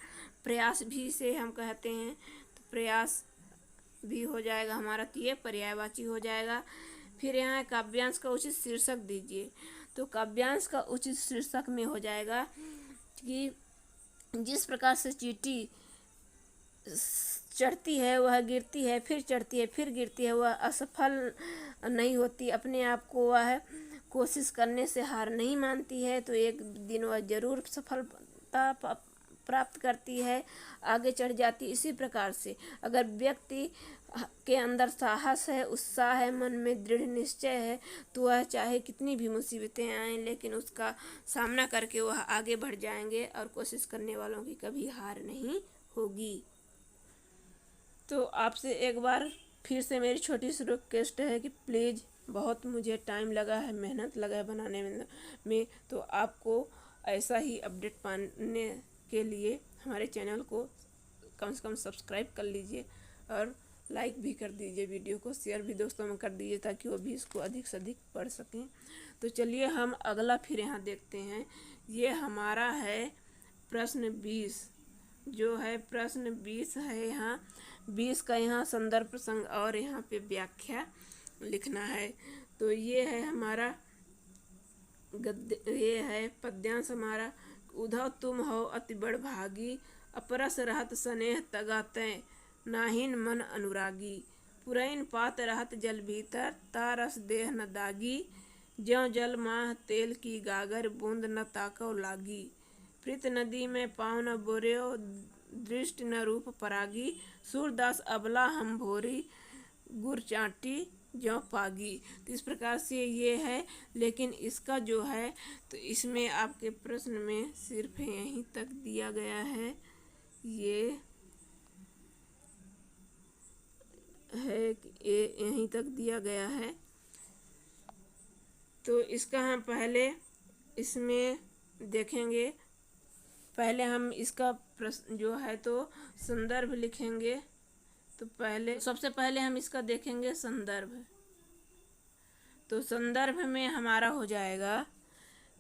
प्रयास भी से हम कहते हैं, तो प्रयास भी हो जाएगा हमारा, तो ये पर्यायवाची हो जाएगा। फिर यहाँ काव्यांश का उचित शीर्षक दीजिए। तो काव्यांश का उचित शीर्षक में हो जाएगा कि जिस प्रकार से चींटी चढ़ती है, वह गिरती है, फिर चढ़ती है, फिर गिरती है, वह असफल नहीं होती, अपने आप को वह कोशिश करने से हार नहीं मानती है, तो एक दिन वह जरूर सफलता प्राप्त करती है, आगे चढ़ जाती। इसी प्रकार से अगर व्यक्ति के अंदर साहस है, उत्साह है, मन में दृढ़ निश्चय है, तो वह चाहे कितनी भी मुसीबतें आएं, लेकिन उसका सामना करके वह आगे बढ़ जाएंगे और कोशिश करने वालों की कभी हार नहीं होगी। तो आपसे एक बार फिर से मेरी छोटी सी रिक्वेस्ट है कि प्लीज़, बहुत मुझे टाइम लगा है, मेहनत लगा है बनाने में, तो आपको ऐसा ही अपडेट पाने के लिए हमारे चैनल को कम से कम सब्सक्राइब कर लीजिए और लाइक भी कर दीजिए, वीडियो को शेयर भी दोस्तों में कर दीजिए ताकि वो भी इसको अधिक से अधिक पढ़ सकें। तो चलिए हम अगला फिर यहाँ देखते हैं। ये हमारा है प्रश्न 20, जो है प्रश्न 20 है। यहाँ 20 का यहाँ संदर्भ प्रसंग और यहाँ पे व्याख्या लिखना है। तो ये है हमारा ये है पद्यांश हमारा, उधव तुम हो अति बड़ भागी, अपरस रहत स्नेह तगा तय, नाहिन मन अनुरागी, पुरैन पात रहत जल भीतर, तारस देह न दागी, ज्यों जल माह तेल की गागर, बूंद न ताकव लागी, प्रीत नदी में पाँव न बोर्यो, दृष्टि न रूप परागी, सूरदास अबला हम भोरी, गुर चाटी ज्यों पागी। तो इस प्रकार से ये है, लेकिन इसका जो है, तो इसमें आपके प्रश्न में सिर्फ यहीं तक दिया गया है, ये है ये यहीं तक दिया गया है। तो इसका हम पहले इसमें देखेंगे, पहले हम इसका प्रश्न जो है तो संदर्भ लिखेंगे। तो सबसे पहले हम इसका देखेंगे संदर्भ। तो संदर्भ में हमारा हो जाएगा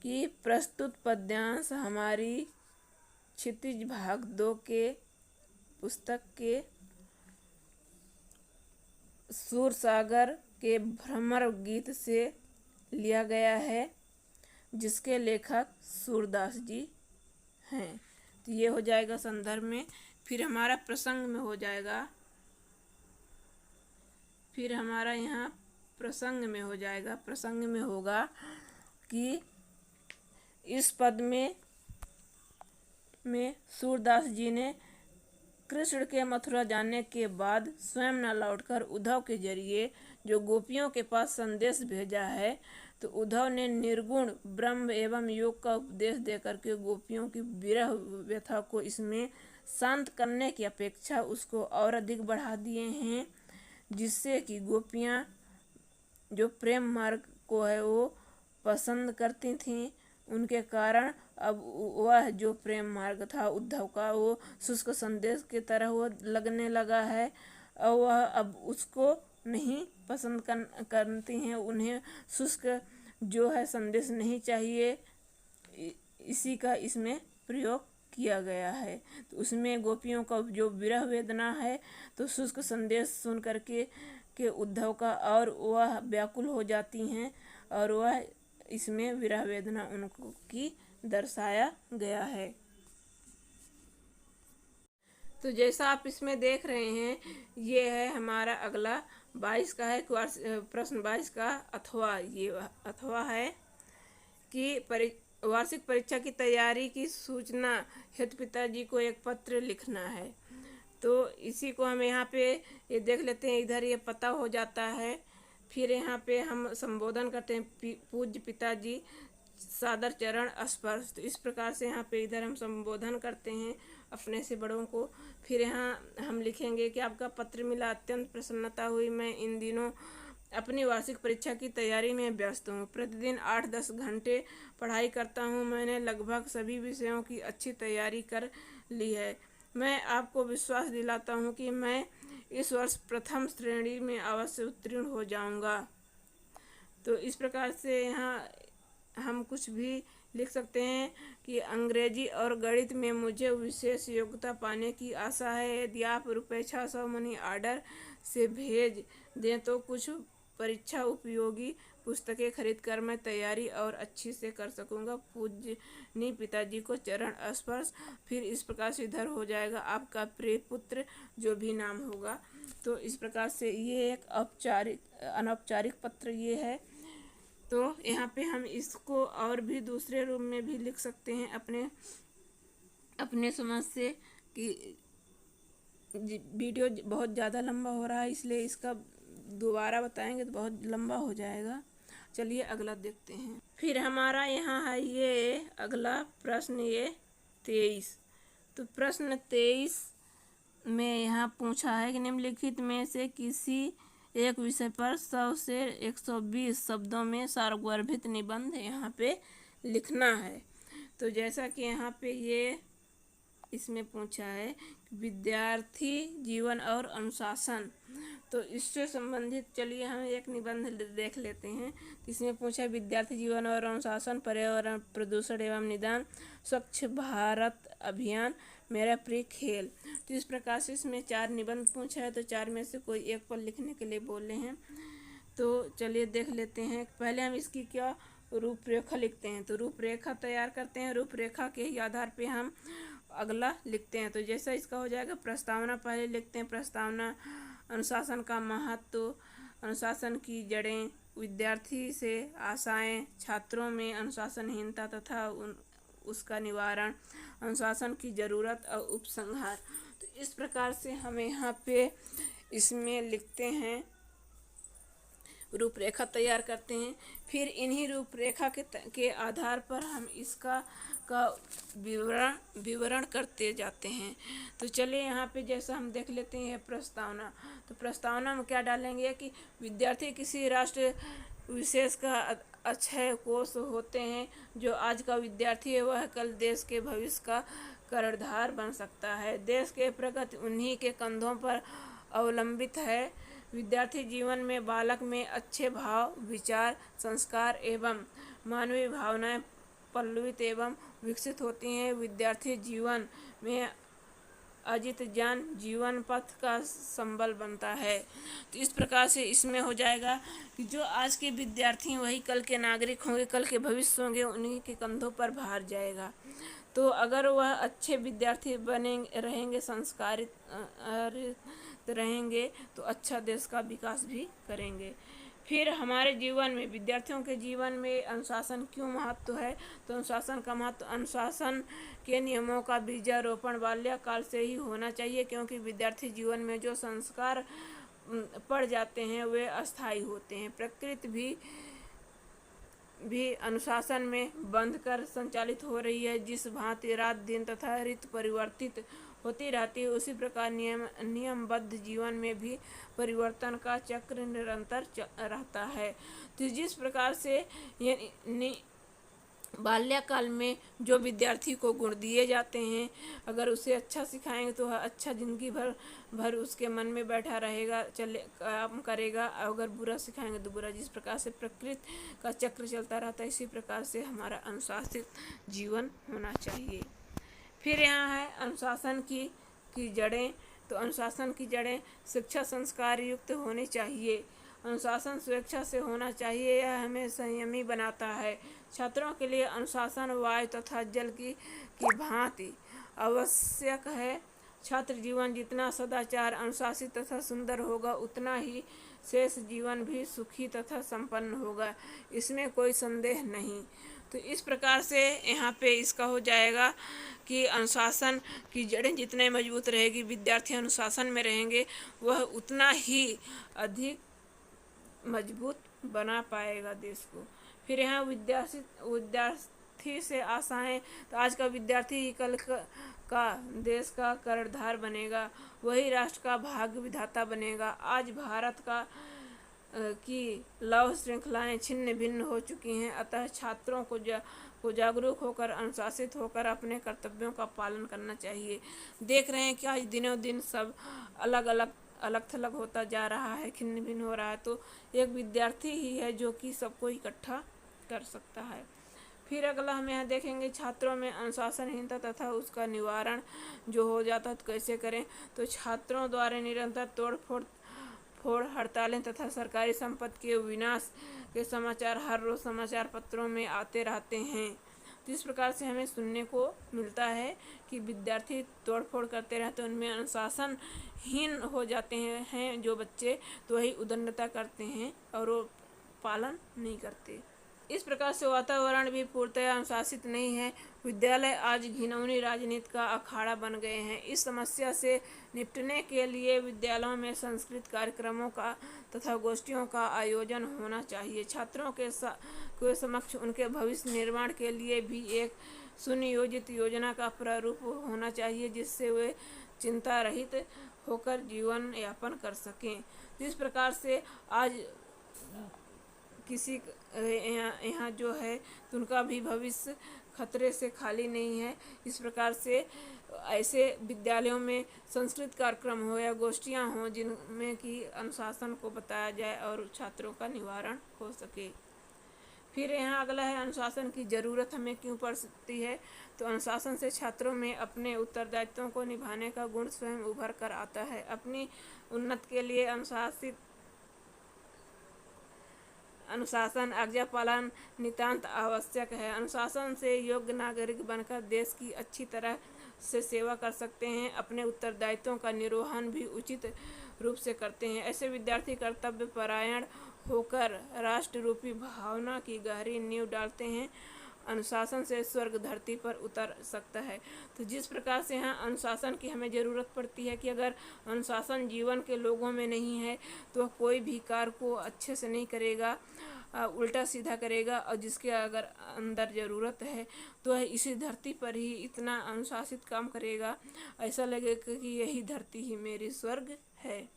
कि प्रस्तुत पद्यांश हमारी क्षितिज भाग 2 के पुस्तक के सूरसागर के भ्रमर गीत से लिया गया है, जिसके लेखक सूरदास जी हैं। तो ये हो जाएगा संदर्भ में। फिर हमारा प्रसंग में हो जाएगा, फिर हमारा यहाँ प्रसंग में हो जाएगा। प्रसंग में होगा कि इस पद में सूरदास जी ने कृष्ण के मथुरा जाने के बाद स्वयं न लौटकर उद्धव के जरिए जो गोपियों के पास संदेश भेजा है, तो उद्धव ने निर्गुण ब्रह्म एवं योग का उपदेश देकर के गोपियों की विरह व्यथा को इसमें शांत करने की अपेक्षा उसको और अधिक बढ़ा दिए हैं, जिससे कि गोपियां जो प्रेम मार्ग को है वो पसंद करती थीं। उनके कारण अब वह जो प्रेम मार्ग था उद्धव का, वो शुष्क संदेश की तरह वो लगने लगा है और वह अब उसको नहीं पसंद करती हैं, उन्हें शुष्क जो है संदेश नहीं चाहिए, इसी का इसमें प्रयोग किया गया है। तो उसमें गोपियों का जो विरह वेदना है, तो शुष्क संदेश सुन करके उद्धव का और वह व्याकुल हो जाती हैं, और वह इसमें विरह वेदना उनको की दर्शाया गया है। तो जैसा आप इसमें देख रहे हैं, ये है हमारा अगला 22 का है, प्रश्न 22 का अथवा। ये अथवा है कि वार्षिक परीक्षा की तैयारी की सूचना हेतु पिताजी को एक पत्र लिखना है। तो इसी को हम यहाँ पे ये देख लेते हैं, इधर ये पता हो जाता है। फिर यहाँ पे हम संबोधन करते हैं, पूज्य पिताजी सादर चरण स्पर्श। तो इस प्रकार से यहाँ पे इधर हम संबोधन करते हैं अपने से बड़ों को। फिर यहाँ हम लिखेंगे कि आपका पत्र मिला, अत्यंत प्रसन्नता हुई। मैं इन दिनों अपनी वार्षिक परीक्षा की तैयारी में व्यस्त हूँ। प्रतिदिन 8-10 घंटे पढ़ाई करता हूँ। मैंने लगभग सभी विषयों की अच्छी तैयारी कर ली है। मैं आपको विश्वास दिलाता हूँ कि मैं इस वर्ष प्रथम श्रेणी में अवश्य उत्तीर्ण हो जाऊँगा। तो इस प्रकार से यहाँ हम कुछ भी लिख सकते हैं कि अंग्रेजी और गणित में मुझे विशेष योग्यता पाने की आशा है। यदि आप ₹600 मनी ऑर्डर से भेज दें तो कुछ परीक्षा उपयोगी पुस्तकें खरीद कर मैं तैयारी और अच्छी से कर सकूंगा। पूजनीय पिताजी को चरण स्पर्श। फिर इस प्रकार से इधर हो जाएगा आपका प्रिय पुत्र, जो भी नाम होगा। तो इस प्रकार से ये एक अनौपचारिक पत्र ये है। तो यहाँ पे हम इसको और भी दूसरे रूप में भी लिख सकते हैं अपने समझ से, कि वीडियो बहुत ज़्यादा लंबा हो रहा है, इसलिए इसका दोबारा बताएंगे तो बहुत लंबा हो जाएगा। चलिए अगला देखते हैं। फिर हमारा यहाँ है ये अगला प्रश्न, ये 23। तो प्रश्न 23 में यहाँ पूछा है कि निम्नलिखित में से किसी एक विषय पर 100 से 120 शब्दों में सारगर्भित निबंध यहाँ पे लिखना है। तो जैसा कि यहाँ पे ये इसमें पूछा है विद्यार्थी जीवन और अनुशासन, तो इससे संबंधित चलिए हम एक निबंध देख लेते हैं। इसमें पूछा विद्यार्थी जीवन और अनुशासन, पर्यावरण प्रदूषण एवं निदान, स्वच्छ भारत अभियान, मेरा प्रिय खेल। तो इस प्रकार से इसमें 4 निबंध पूछा है, तो 4 में से कोई एक पर लिखने के लिए बोले हैं। तो चलिए देख लेते हैं। पहले हम इसकी क्या रूपरेखा लिखते हैं, तो रूपरेखा तैयार करते हैं। रूपरेखा के ही आधार पे हम अगला लिखते हैं। तो जैसा इसका हो जाएगा, प्रस्तावना पहले लिखते हैं। प्रस्तावना, अनुशासन का महत्व, अनुशासन की जड़ें, विद्यार्थी से आशाएं, छात्रों में अनुशासनहीनता तथा उसका निवारण, अनुशासन की ज़रूरत और उपसंहार। तो इस प्रकार से हमें यहाँ पे इसमें लिखते हैं, रूपरेखा तैयार करते हैं। फिर इन्हीं रूपरेखा के आधार पर हम इसका विवरण करते जाते हैं। तो चलिए यहाँ पे जैसा हम देख लेते हैं प्रस्तावना। तो प्रस्तावना में क्या डालेंगे कि विद्यार्थी किसी राष्ट्र विशेष का अक्षय कोष होते हैं। जो आज का विद्यार्थी है वह कल देश के भविष्य का कर्णधार बन सकता है। देश के प्रगति उन्हीं के कंधों पर अवलंबित है। विद्यार्थी जीवन में बालक में अच्छे भाव, विचार, संस्कार एवं मानवीय भावनाएं पल्लवित एवं विकसित होती हैं। विद्यार्थी जीवन में अजित ज्ञान जीवन पथ का संबल बनता है। तो इस प्रकार से इसमें हो जाएगा कि जो आज के विद्यार्थी वही कल के नागरिक होंगे, कल के भविष्य होंगे, उन्हीं के कंधों पर भार जाएगा। तो अगर वह अच्छे विद्यार्थी रहेंगे, संस्कारित रहेंगे, तो अच्छा देश का विकास भी करेंगे। फिर हमारे जीवन में, विद्यार्थियों के जीवन में अनुशासन क्यों महत्व है, तो अनुशासन का महत्व, अनुशासन के नियमों का बीजारोपण बाल्यकाल से ही होना चाहिए, क्योंकि विद्यार्थी जीवन में जो संस्कार पड़ जाते हैं वे अस्थायी होते हैं। प्रकृति भी अनुशासन में बंध कर संचालित हो रही है। जिस भांति रात दिन तथा ऋतु परिवर्तित होती रहती है, उसी प्रकार नियमबद्ध जीवन में भी परिवर्तन का चक्र निरंतर रहता है। तो जिस प्रकार से बाल्यकाल में जो विद्यार्थी को गुण दिए जाते हैं, अगर उसे अच्छा सिखाएंगे तो वह अच्छा जिंदगी भर उसके मन में बैठा रहेगा, चले काम करेगा। अगर बुरा सिखाएंगे तो बुरा। जिस प्रकार से प्रकृति का चक्र चलता रहता है, इसी प्रकार से हमारा अनुशासित जीवन होना चाहिए। फिर यहाँ है अनुशासन की जड़ें। तो अनुशासन की जड़ें शिक्षा संस्कार युक्त होनी चाहिए। अनुशासन स्वेच्छा से होना चाहिए, यह हमें संयमी बनाता है। छात्रों के लिए अनुशासन वायु तथा जल की भांति आवश्यक है। छात्र जीवन जितना सदाचार अनुशासित तथा सुंदर होगा, उतना ही शेष जीवन भी सुखी तथा संपन्न होगा, इसमें कोई संदेह नहीं। तो इस प्रकार से यहाँ पे इसका हो जाएगा कि अनुशासन की जड़ें जितने मजबूत रहेगी, विद्यार्थी अनुशासन में रहेंगे, वह उतना ही अधिक मजबूत बना पाएगा देश को। फिर यहाँ विद्यार्थी से आशाएं। तो आज का विद्यार्थी ही कल का देश का कर्णधार बनेगा, वही राष्ट्र का भाग्य विधाता बनेगा। आज भारत की लव श्रृंखलाएं छिन्न भिन्न हो चुकी हैं, अतः छात्रों को जागरूक होकर अनुशासित होकर अपने कर्तव्यों का पालन करना चाहिए। देख रहे हैं कि आज दिनों दिन सब अलग थलग होता जा रहा है, छिन्न भिन्न हो रहा है, तो एक विद्यार्थी ही है जो कि सबको इकट्ठा कर सकता है। फिर अगला हम यहाँ देखेंगे छात्रों में अनुशासनहीनता तथा उसका निवारण जो हो जाता है तो कैसे करें। तो छात्रों द्वारा निरंतर तोड़ फोड़ हड़तालें तथा सरकारी संपत्ति के विनाश के समाचार हर रोज समाचार पत्रों में आते रहते हैं। तो इस प्रकार से हमें सुनने को मिलता है कि विद्यार्थी तोड़फोड़ करते रहते हैं, उनमें अनुशासनहीन हो जाते हैं जो बच्चे, तो वही उद्दंडता करते हैं और वो पालन नहीं करते। इस प्रकार से वातावरण भी पूर्णतः अनुशासित नहीं है। विद्यालय आज घिनौनी राजनीति का अखाड़ा बन गए हैं। इस समस्या से निपटने के लिए विद्यालयों में सांस्कृतिक कार्यक्रमों का तथा गोष्ठियों का आयोजन होना चाहिए। छात्रों के समक्ष उनके भविष्य निर्माण के लिए भी एक सुनियोजित योजना का प्रारूप होना चाहिए, जिससे वे चिंता रहित होकर जीवन यापन कर सकें। जिस प्रकार से आज किसी यहाँ जो है तो उनका भी भविष्य खतरे से खाली नहीं है। इस प्रकार से ऐसे विद्यालयों में संस्कृत कार्यक्रम हो या गोष्ठियाँ हों जिनमें कि अनुशासन को बताया जाए और छात्रों का निवारण हो सके। फिर यहाँ अगला है अनुशासन की ज़रूरत हमें क्यों पड़ती है। तो अनुशासन से छात्रों में अपने उत्तरदायित्वों को निभाने का गुण स्वयं उभर कर आता है। अपनी उन्नति के लिए अनुशासन आज्ञा पालन नितांत आवश्यक है। अनुशासन से योग्य नागरिक बनकर देश की अच्छी तरह से सेवा कर सकते हैं, अपने उत्तरदायित्वों का निर्वहन भी उचित रूप से करते हैं। ऐसे विद्यार्थी कर्तव्य परायण होकर राष्ट्र रूपी भावना की गहरी नींव डालते हैं। अनुशासन से स्वर्ग धरती पर उतर सकता है। तो जिस प्रकार से यहाँ अनुशासन की हमें ज़रूरत पड़ती है कि अगर अनुशासन जीवन के लोगों में नहीं है तो वह कोई भी कार्य को अच्छे से नहीं करेगा, उल्टा सीधा करेगा, और जिसके अगर अंदर ज़रूरत है तो वह इसी धरती पर ही इतना अनुशासित काम करेगा, ऐसा लगेगा कि यही धरती ही मेरी स्वर्ग है।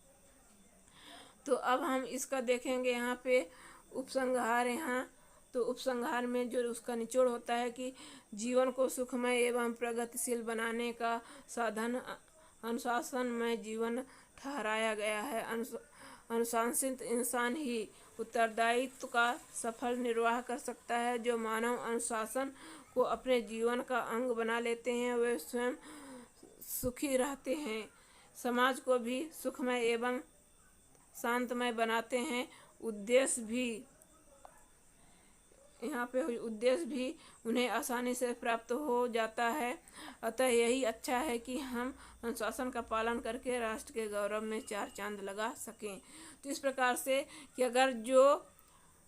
तो अब हम इसका देखेंगे यहाँ पे उपसंहार। यहाँ तो उपसंहार में जो उसका निचोड़ होता है कि जीवन को सुखमय एवं प्रगतिशील बनाने का साधन अनुशासनमय जीवन ठहराया गया है। अनुशासित इंसान ही उत्तरदायित्व का सफल निर्वाह कर सकता है। जो मानव अनुशासन को अपने जीवन का अंग बना लेते हैं वे स्वयं सुखी रहते हैं, समाज को भी सुखमय एवं शांतमय बनाते हैं। उद्देश्य भी उन्हें आसानी से प्राप्त हो जाता है। अतः यही अच्छा है कि हम अनुशासन का पालन करके राष्ट्र के गौरव में चार चांद लगा सकें। तो इस प्रकार से कि अगर जो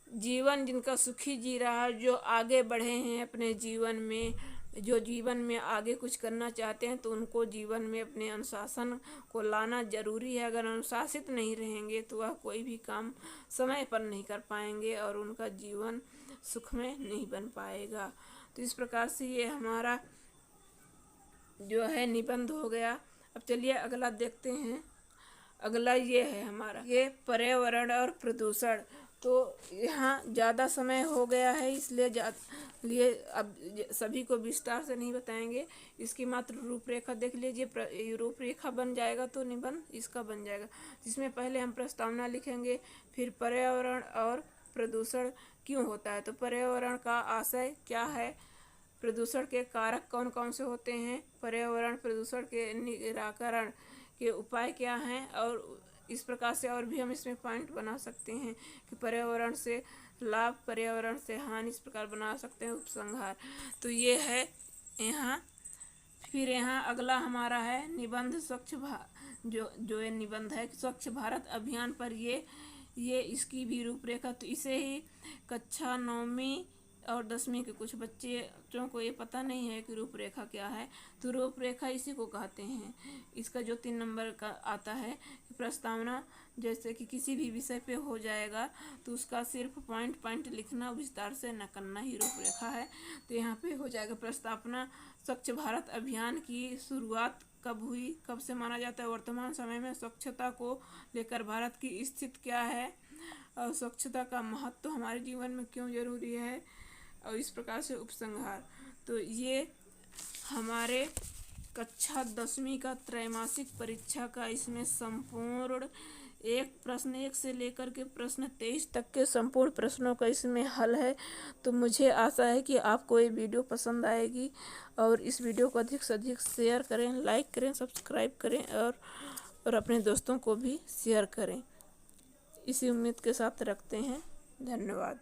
जीवन जिनका सुखी जी रहा है, जो आगे बढ़े हैं अपने जीवन में, जो जीवन में आगे कुछ करना चाहते हैं, तो उनको जीवन में अपने अनुशासन को लाना जरूरी है। अगर अनुशासित नहीं रहेंगे तो वह कोई भी काम समय पर नहीं कर पाएंगे और उनका जीवन सुखमय नहीं बन पाएगा। तो इस प्रकार से ये हमारा जो है निबंध हो गया। अब चलिए अगला देखते हैं। अगला ये है हमारा, ये पर्यावरण और प्रदूषण। तो यहाँ ज़्यादा समय हो गया है, इसलिए अब सभी को विस्तार से नहीं बताएंगे। इसकी मात्र रूपरेखा देख लीजिए। रूपरेखा बन जाएगा तो निबंध इसका बन जाएगा, जिसमें पहले हम प्रस्तावना लिखेंगे, फिर पर्यावरण और प्रदूषण क्यों होता है। तो पर्यावरण का आशय क्या है, प्रदूषण के कारक कौन कौन से होते हैं, पर्यावरण प्रदूषण के निराकरण के उपाय क्या हैं, और इस प्रकार से और भी हम इसमें पॉइंट बना सकते हैं कि पर्यावरण से लाभ, पर्यावरण से हानि, इस प्रकार बना सकते हैं उपसंहार। तो ये है यहाँ। फिर यहाँ अगला हमारा है निबंध जो ये निबंध है स्वच्छ भारत अभियान पर। ये इसकी भी रूपरेखा, तो इसे ही कक्षा 9वीं और 10वीं के कुछ बच्चों को ये पता नहीं है कि रूपरेखा क्या है। तो रूपरेखा इसी को कहते हैं। इसका जो 3 नंबर का आता है प्रस्तावना, जैसे कि किसी भी विषय पे हो जाएगा तो उसका सिर्फ पॉइंट लिखना, विस्तार से न करना ही रूपरेखा है। तो यहाँ पे हो जाएगा प्रस्तावना। स्वच्छ भारत अभियान की शुरुआत कब हुई, कब से माना जाता है, वर्तमान समय में स्वच्छता को लेकर भारत की स्थिति क्या है, और स्वच्छता का महत्व हमारे जीवन में क्यों जरूरी है, और इस प्रकार से उपसंहार। तो ये हमारे कक्षा 10वीं का त्रैमासिक परीक्षा का इसमें संपूर्ण एक प्रश्न 1 से लेकर के प्रश्न 23 तक के संपूर्ण प्रश्नों का इसमें हल है। तो मुझे आशा है कि आपको ये वीडियो पसंद आएगी, और इस वीडियो को अधिक से अधिक शेयर करें, लाइक करें, सब्सक्राइब करें, और अपने दोस्तों को भी शेयर करें। इसी उम्मीद के साथ रखते हैं। धन्यवाद।